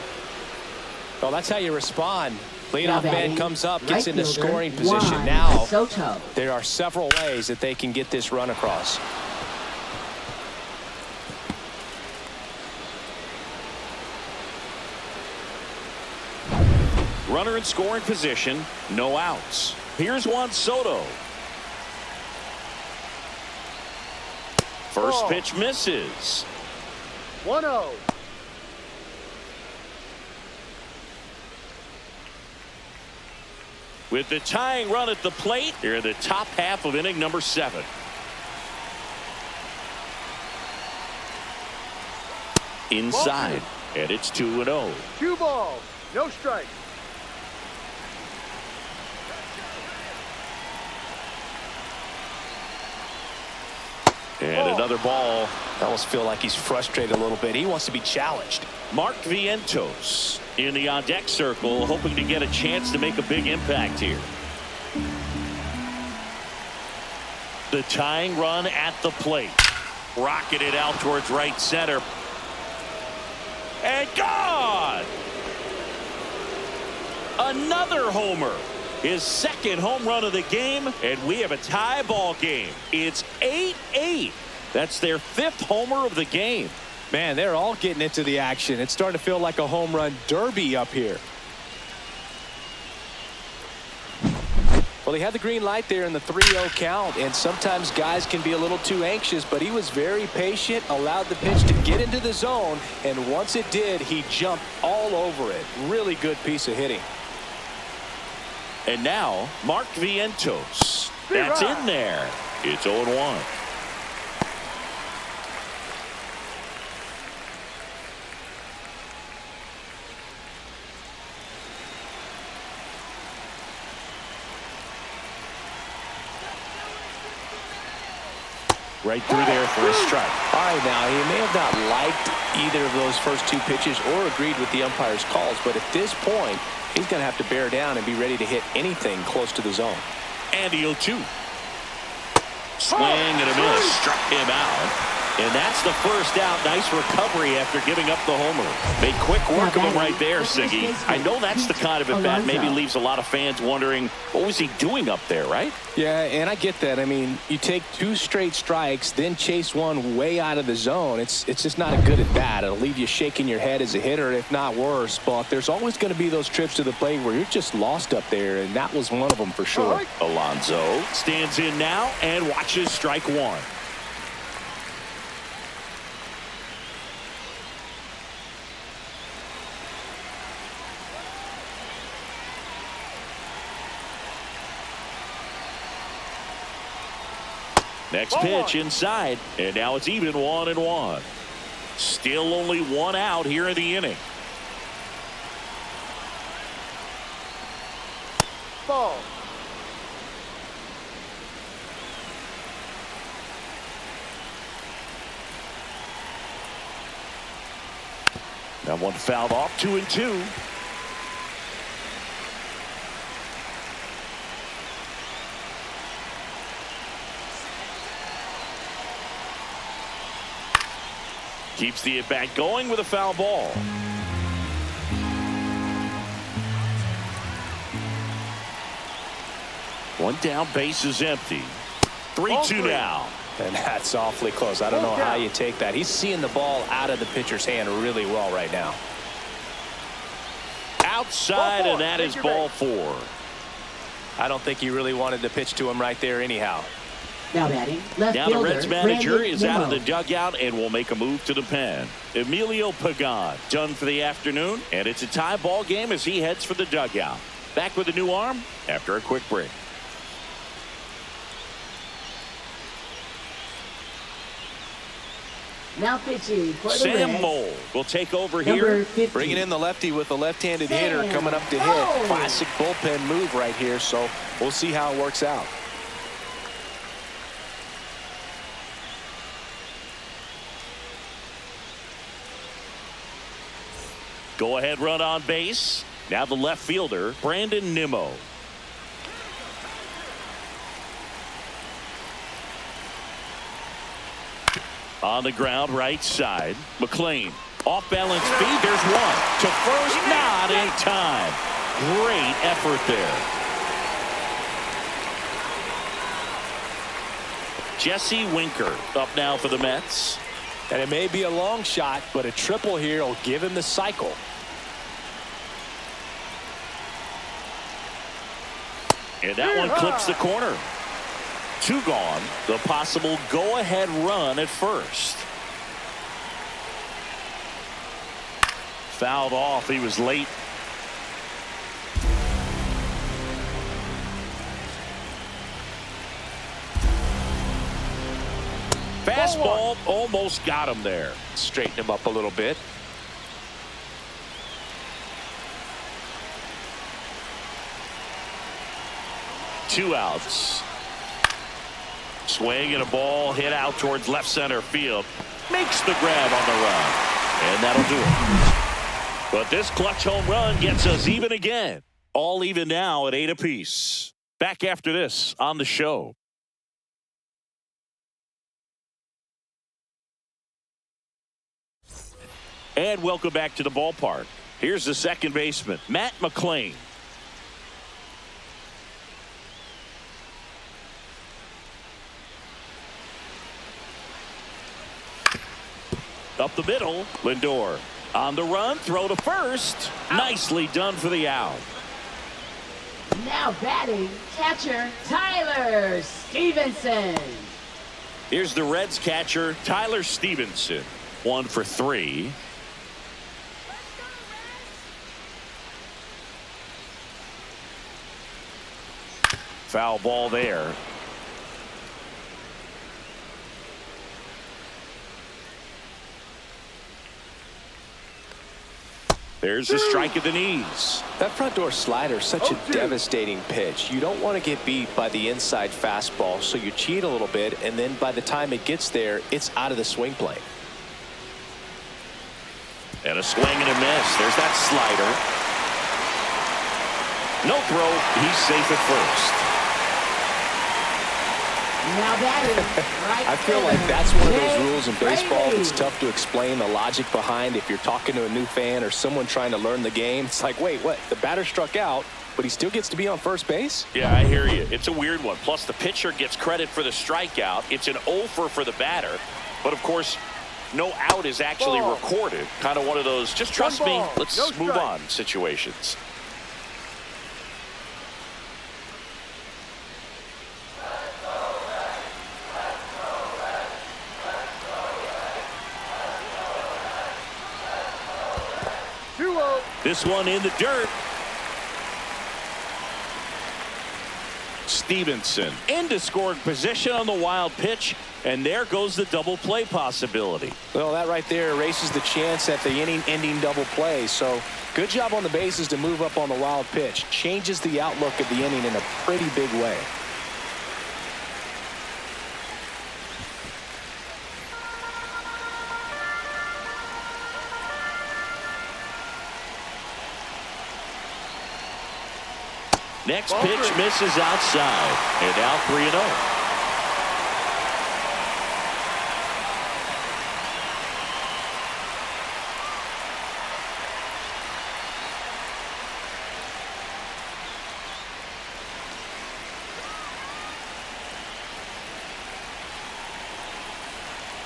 Well, that's how you respond. Now Leadoff man batting, comes up, right gets into fielder, scoring position. Juan Now, Soto. there are several ways that they can get this run across. Runner in scoring position, no outs. Here's Juan Soto. First pitch misses. 1-0. With the tying run at the plate, here in the top half of inning number 7. Inside, and it's 2-0. 2 balls. No strike. And another ball. I almost feel like he's frustrated a little bit. He wants to be challenged. Mark Vientos in the on-deck circle, hoping to get a chance to make a big impact here. The tying run at the plate. Rocketed out towards right center. And gone! A Another homer. His second home run of the game, and we have a tie ball game. It's 8-8. That's their 5th homer of the game. Man, they're all getting into the action. It's starting to feel like a home run derby up here. Well, he had the green light there in the 3-0 count, and sometimes guys can be a little too anxious, but he was very patient, allowed the pitch to get into the zone, and once it did, he jumped all over it. Really good piece of hitting. And now, Mark Vientos. That's in there. It's 0-1. Right through there for a strike. All right, now, he may have not liked either of those first 2 pitches or agreed with the umpire's calls, but at this point, he's going to have to bear down and be ready to hit anything close to the zone. And the 0-2. Swing and a miss. Struck him out. And that's the first out. Nice recovery after giving up the homer. Made quick work of him right there, Siggy. I know that's the kind of at bat maybe leaves a lot of fans wondering, what was he doing up there, right? Yeah, and I get that. I mean, you take 2 straight strikes, then chase one way out of the zone. It's just not a good at bat. It'll leave you shaking your head as a hitter, if not worse. But there's always going to be those trips to the plate where you're just lost up there, and that was one of them for sure. Alonso stands in now and watches strike 1. Next pitch inside, and now it's even 1-1. Still only 1 out here in the inning. Ball. That one fouled off. 2-2. Keeps the at-bat going with a foul ball. One down, base is empty. 3-2 now. And that's awfully close. I don't know how you take that. He's seeing the ball out of the pitcher's hand really well right now. Outside, and that is ball 4. I don't think he really wanted to pitch to him right there anyhow. Now batting, left Now the fielder, Reds manager Brandon is out of Nimmo. the dugout and will make a move to the pen. Emilio Pagan done for the afternoon, and it's a tie ball game as he heads for the dugout. Back with a new arm after a quick break. Now pitching for the Sam Reds, Mole will take over number here. 50. Bringing in the lefty with the left-handed hitter Sam coming up to hit. Mole. Classic bullpen move right here, so we'll see how it works out. Go ahead run on base. Now the left fielder, Brandon Nimmo. On the ground, right side. McLean. Off balance feed. There's one. To first, not in time. Great effort there. Jesse Winker up now for the Mets. And it may be a long shot, but a triple here will give him the cycle. And that one clips the corner. 2 gone. The possible go-ahead run at first. Fouled off. He was late. Fastball almost got him there. Straighten him up a little bit. Two outs. Swing and a ball hit out towards left center field. Makes the grab on the run. And that'll do it. But this clutch home run gets us even again. All even now at 8 apiece. Back after this on the show. And welcome back to the ballpark. Here's the second baseman, Matt McLean. up the middle. Lindor on the run, throw to first. Nicely done for the out. Now batting, catcher Tyler Stevenson. Here's the Reds catcher, Tyler Stevenson. 1 for 3. Foul ball there. There's a strike at the knees. That front door slider is such a devastating pitch. You don't want to get beat by the inside fastball, so you cheat a little bit, and then by the time it gets there, it's out of the swing plane. And a swing and a miss. There's that slider. No throw. He's safe at first. Now batting, right I feel like that's one of those rules in baseball that's tough to explain the logic behind if you're talking to a new fan or someone trying to learn the game. It's like, wait, what? The batter struck out, but he still gets to be on first base? Yeah, I hear you. It's a weird one. Plus, the pitcher gets credit for the strikeout. It's an over for the batter. But, of course, no out is actually recorded. Kind of one of those, just trust me, let's move on situations. This one in the dirt. Stevenson into scoring position on the wild pitch, and there goes the double play possibility. Well, that right there erases the chance at the inning-ending double play. So good job on the bases to move up on the wild pitch. Changes the outlook of the inning in a pretty big way. Next pitch misses outside, and now 3-0.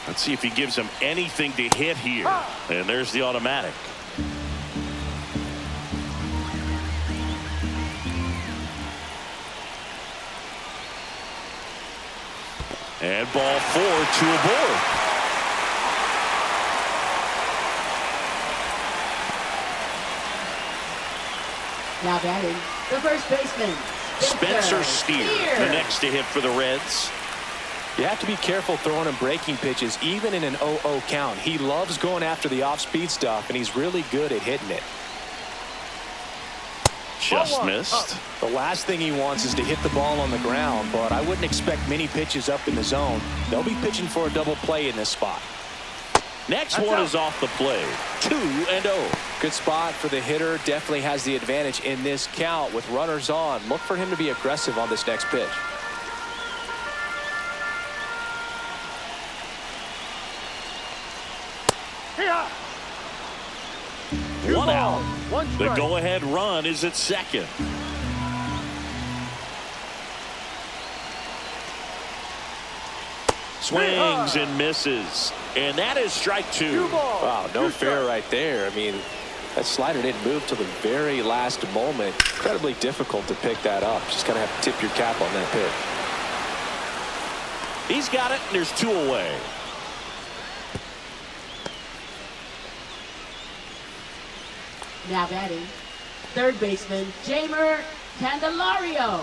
Let's see if he gives him anything to hit here. And there's the automatic. And ball 4, 2 aboard. Now batting, the first baseman, Spencer Steer, the next to hit for the Reds. You have to be careful throwing him breaking pitches, even in an 0-0 count. He loves going after the off-speed stuff, and he's really good at hitting it. Just missed. The last thing he wants is to hit the ball on the ground, but I wouldn't expect many pitches up in the zone. They'll be pitching for a double play in this spot. Next one is off the play. 2-0. Good spot for the hitter. Definitely has the advantage in this count with runners on. Look for him to be aggressive on this next pitch. One out. The go-ahead run is at second. Swings and misses. And that is strike 2. Wow, no fair right there. I mean, that slider didn't move till the very last moment. Incredibly difficult to pick that up. Just going to have to tip your cap on that pitch. He's got it, and there's 2 away. Now batting, third baseman, Jeimer Candelario.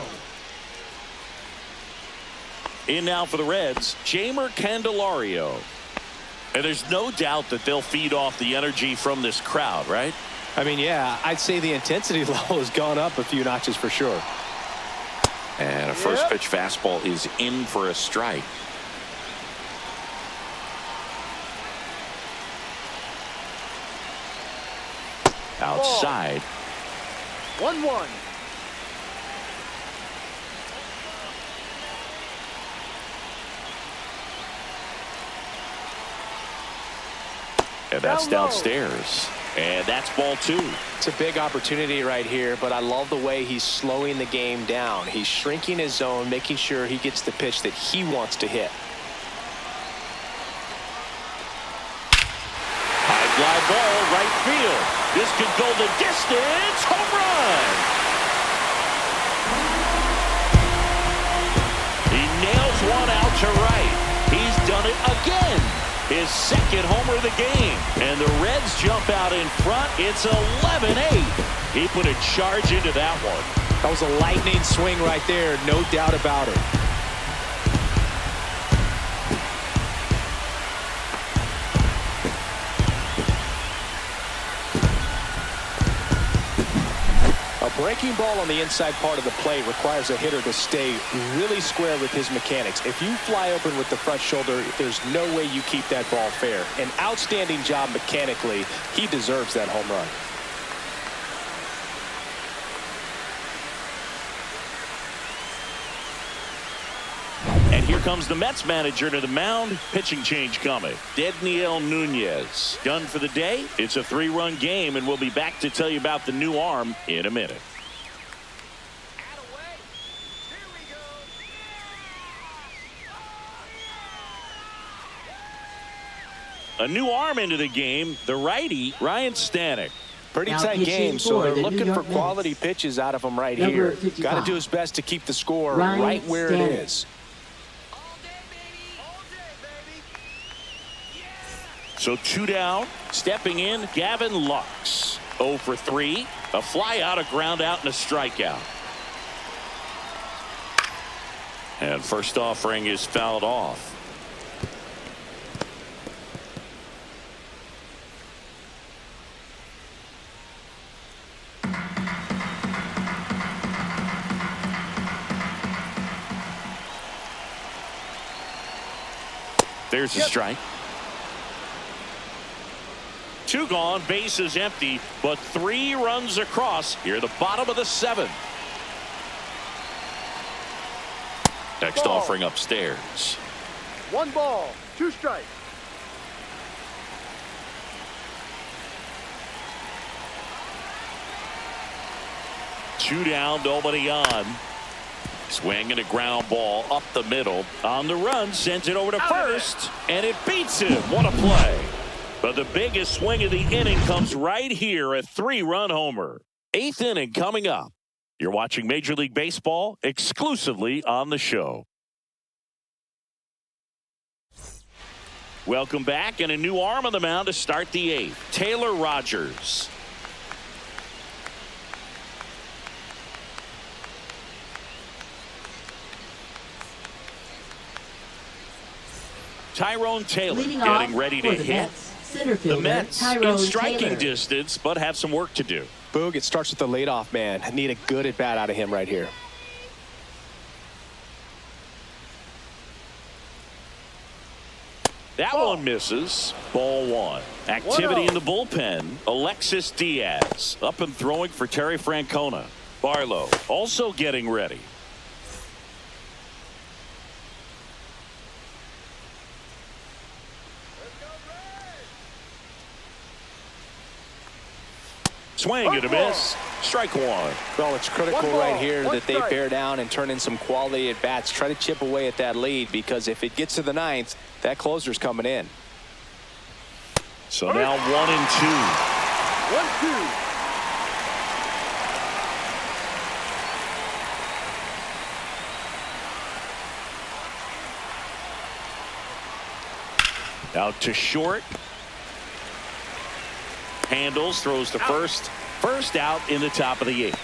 In now for the Reds, Jeimer Candelario. And there's no doubt that they'll feed off the energy from this crowd, right? I mean, yeah, I'd say the intensity level has gone up a few notches for sure. And a first pitch fastball is in for a strike. Outside. 1-1. And that's downstairs. And that's ball 2. It's a big opportunity right here, but I love the way he's slowing the game down. He's shrinking his zone, making sure he gets the pitch that he wants to hit. right field. This could go the distance. Home run. He nails one out to right. He's done it again. His second homer of the game. And the Reds jump out in front. It's 11-8. He put a charge into that one. That was a lightning swing right there, no doubt about it. A breaking ball on the inside part of the plate requires a hitter to stay really square with his mechanics. If you fly open with the front shoulder, there's no way you keep that ball fair. An outstanding job mechanically. He deserves that home run. And here comes the Mets manager to the mound. Pitching change coming. Dedniel Nunez done for the day. It's a 3-run game, and we'll be back to tell you about the new arm in a minute. A new arm into the game. The righty, Ryan Stanek. Pretty Now tight pitching game, so for they're the New looking for York Mets. quality pitches out of him right Number here. 55. Got to do his best to keep the score Ryan right where it Stanek. is. So 2 down. Stepping in, Gavin Lux. 0 for 3. A fly out, a ground out, and a strikeout. And first offering is fouled off. There's a strike. 2 gone, base is empty, but 3 runs across here, the bottom of the 7th. Next Ball. offering upstairs. 1 ball, 2 strikes. Two down, nobody on. Swing and a ground ball up the middle. On the run, sends it over to first, and it beats him. What a play. But the biggest swing of the inning comes right here, a 3-run homer. 8th inning coming up. You're watching Major League Baseball exclusively on the show. Welcome back, and a new arm on the mound to start the 8th. Taylor Rogers. Tyrone Taylor Leading getting off ready for to the hit. Mets, center The fielder, Mets in Tyrone striking Taylor. distance, but have some work to do. Boog, it starts with the leadoff man. I need a good at-bat out of him right here. That one misses. Ball 1. Activity in the bullpen. Alexis Diaz up and throwing for Terry Francona. Barlow also getting ready. Swing and a miss. Strike 1. Well, it's critical 1 ball, right here 1 that they strike. bear down and turn in some quality at bats. Try to chip away at that lead, because if it gets to the 9th, that closer's coming in. So now 1 and 2. 1-2. Out to short. Handles, throws to first. First out in the top of the 8th.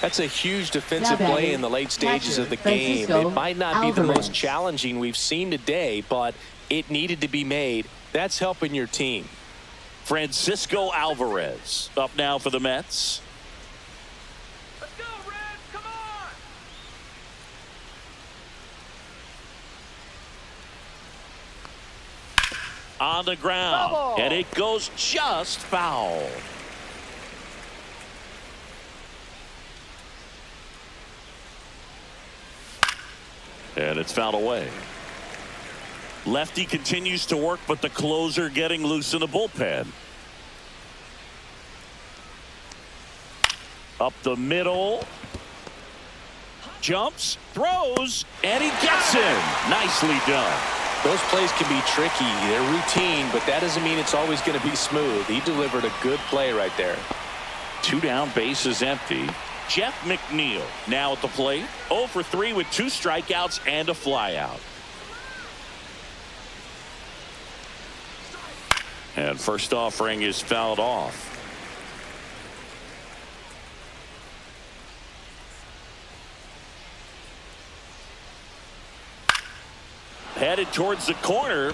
That's a huge defensive Now play batting, in the late stages of the catcher, game. Francisco It might not be the Alvarez. most challenging we've seen today, but it needed to be made. That's helping your team. Francisco Alvarez up now for the Mets. Let's go, Reds, come on! On the ground. Double. And it goes just foul. And it's fouled away. Lefty continues to work, but the closer getting loose in the bullpen. Up the middle. Jumps, throws, and he gets him. Nicely done. Those plays can be tricky. They're routine, but that doesn't mean it's always going to be smooth. He delivered a good play right there. 2 down, bases empty. Jeff McNeil now at the plate. 0 for 3 with 2 strikeouts and a flyout. And first offering is fouled off. Headed towards the corner.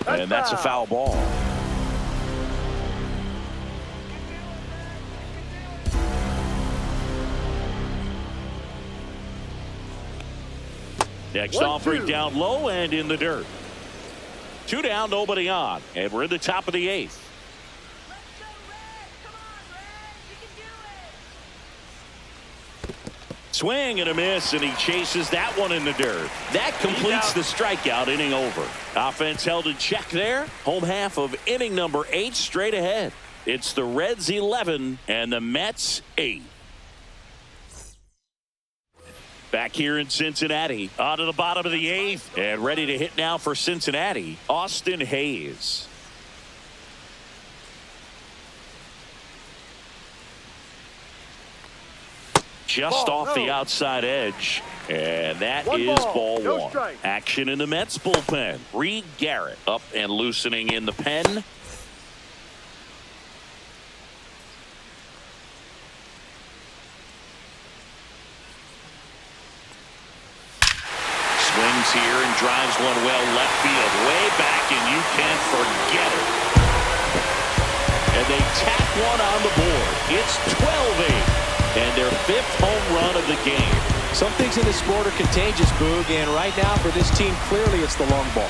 And that's a foul ball. Next offering down low and in the dirt. 2 down, nobody on. And we're in the top of the 8th. Swing and a miss, and he chases that one in the dirt. That completes the strikeout, inning over. Offense held in check there. Home half of inning number 8 straight ahead. It's the Reds 11 and the Mets 8. Back here in Cincinnati, on to the bottom of the 8th, and ready to hit now for Cincinnati, Austin Hayes. Just off the outside edge, and that is ball 1. Action in the Mets bullpen. Reed Garrett up and loosening in the pen. Swings here and drives one well left field, way back, and you can't forget it. And they tack one on the board. It's 12-8. And their 5th home run of the game. Some things in this sport are contagious, Boog, and right now for this team, clearly it's the long ball.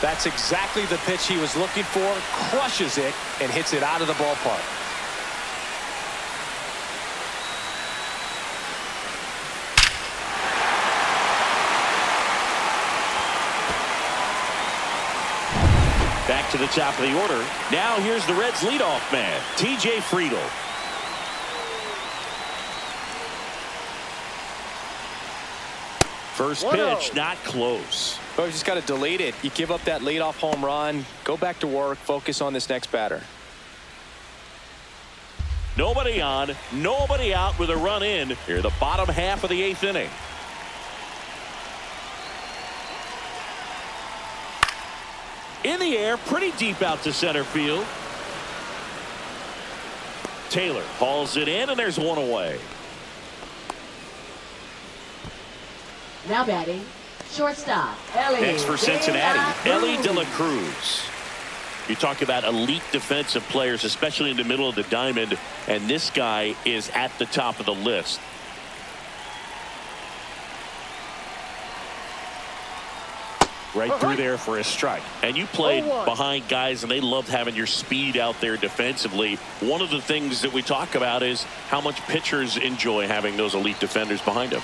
That's exactly the pitch he was looking for, crushes it, and hits it out of the ballpark. Back to the top of the order. Now here's the Reds leadoff man, T.J. Friedl. First pitch, not close. But you just got to delete it. You give up that leadoff home run, go back to work, focus on this next batter. Nobody on, nobody out with a run in here, the bottom half of the 8th inning. In the air, pretty deep out to center field. Taylor hauls it in, and there's one away. Now batting, shortstop, Ellie. Next for Cincinnati, Ellie De La Cruz. Cruz. You talk about elite defensive players, especially in the middle of the diamond, and this guy is at the top of the list. Right through there for a strike. And you played behind guys, and they loved having your speed out there defensively. One of the things that we talk about is how much pitchers enjoy having those elite defenders behind them.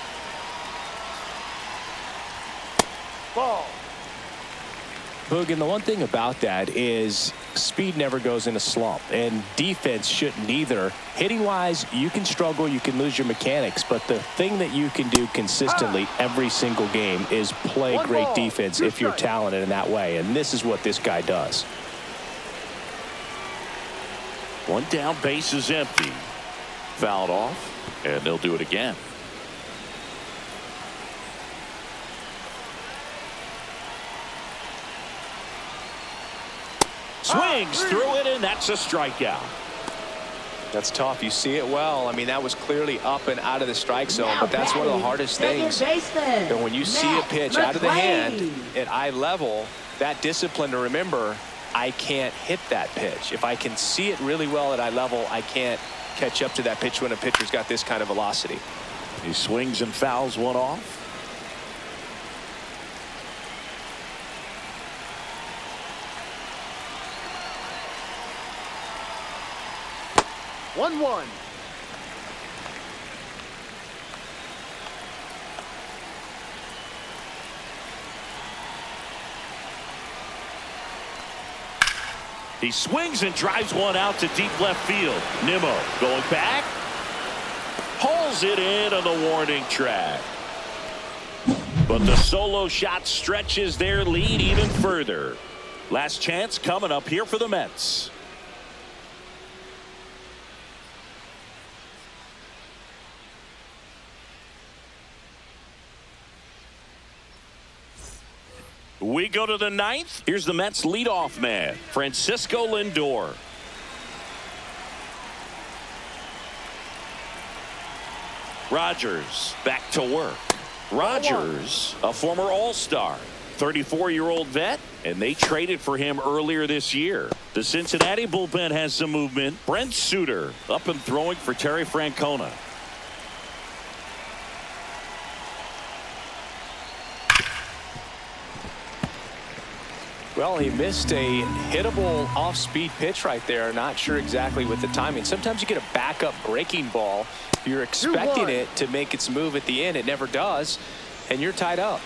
Ball. Boog, and the one thing about that is speed never goes in a slump, and defense shouldn't either. Hitting wise, you can struggle, you can lose your mechanics, but the thing that you can do consistently every single game is play great defense if you're talented in that way, and this is what this guy does. 1 down, base is empty. Fouled off, and they'll do it again. Swings through it, and that's a strikeout. That's tough. You see it well. I mean, that was clearly up and out of the strike zone, but that's one of the hardest things. And when you see a pitch out of the hand at eye level, that discipline to remember, I can't hit that pitch. If I can see it really well at eye level, I can't catch up to that pitch when a pitcher's got this kind of velocity. He swings and fouls one off. One. He swings and drives one out to deep left field. Nimmo going back. Pulls it in on the warning track. But the solo shot stretches their lead even further. Last chance coming up here for the Mets. We go to the ninth. Here's the Mets leadoff man, Francisco Lindor. Rogers back to work. Rogers, a former All-Star, 34-year-old vet, and they traded for him earlier this year. The Cincinnati bullpen has some movement. Brent Suter up and throwing for Terry Francona. Well, he missed a hittable off-speed pitch right there. Not sure exactly with the timing. Sometimes you get a backup breaking ball. You're expecting it to make its move at the end. It never does, and you're tied up.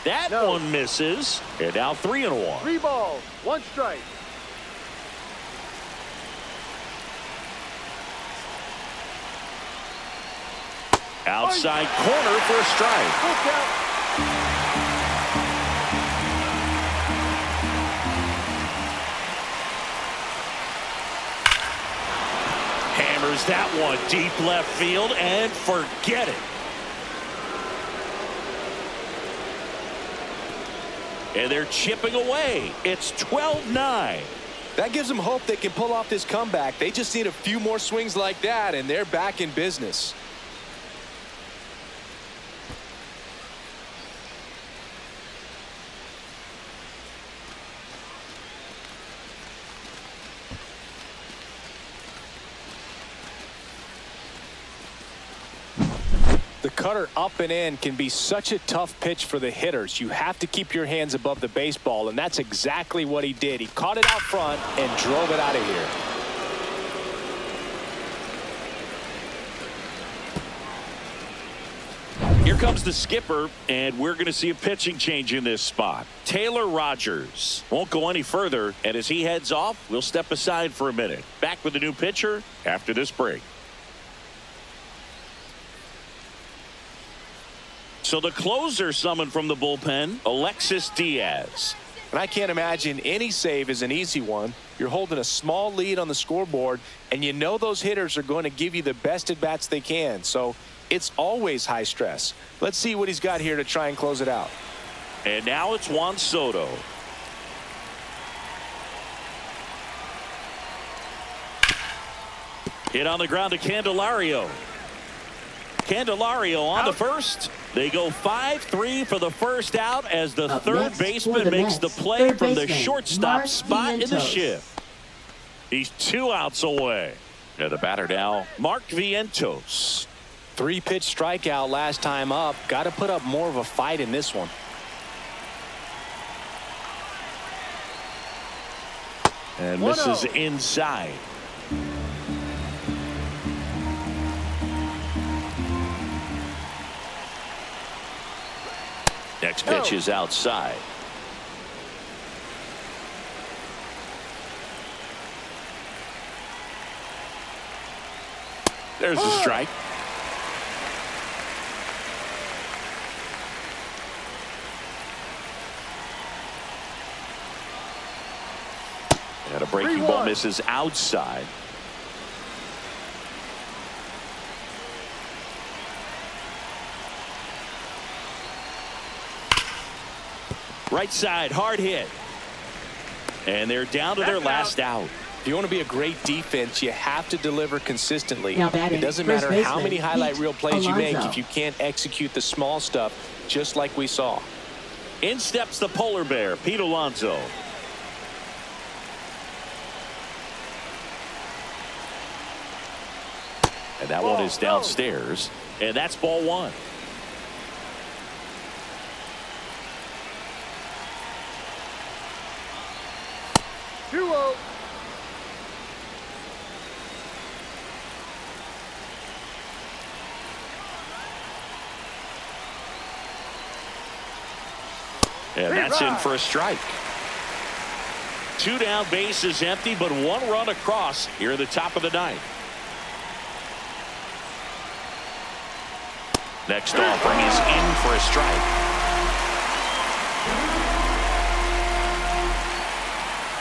That one misses, and now 3-1. 3 balls, 1 strike. Outside corner for a strike. Full count. Hammers that one deep left field and forget it. And they're chipping away. It's 12-9. That gives them hope they can pull off this comeback. They just need a few more swings like that, and they're back in business. The cutter up and in can be such a tough pitch for the hitters. You have to keep your hands above the baseball, and that's exactly what he did. He caught it out front and drove it out of here. Here comes the skipper, and we're going to see a pitching change in this spot. Taylor Rogers won't go any further, and as he heads off, we'll step aside for a minute. Back with a new pitcher after this break. So the closer summoned from the bullpen, Alexis Diaz. And I can't imagine any save is an easy one. You're holding a small lead on the scoreboard, and you know those hitters are going to give you the best at-bats they can. So it's always high stress. Let's see what he's got here to try and close it out. And now it's Juan Soto. Hit on the ground to Candelario. Candelario on the first. They go 5-3 for the first out as the third baseman makes the play from the shortstop spot in the shift. He's 2 outs away. And the batter now, Mark Vientos. 3-pitch strikeout last time up. Got to put up more of a fight in this one. And misses inside. Next pitch is outside. There's a strike. And a breaking ball misses outside. Right side, hard hit. And they're down to their last out. If you want to be a great defense, you have to deliver consistently. Now batting, It doesn't first matter how baseman, many highlight Pete reel plays you make Alonso. if you can't execute the small stuff, just like we saw. In steps the polar bear, Pete Alonso. And that one is downstairs. And that's ball 1. And that's in for a strike. 2 down, bases empty, but 1 run across here at the top of the 9th. Next offering is in for a strike.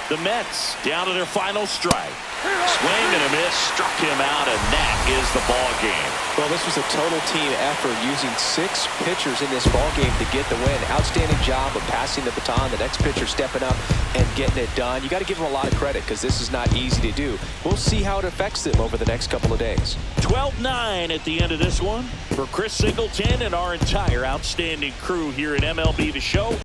The Mets down to their final strike. Swing and a miss, struck him out, and that is the ball game. Well, this was a total team effort using 6 pitchers in this ball game to get the win. Outstanding job of passing the baton. The next pitcher stepping up and getting it done. You got to give them a lot of credit because this is not easy to do. We'll see how it affects them over the next couple of days. 12-9 at the end of this one. For Chris Singleton and our entire outstanding crew here at MLB The Show.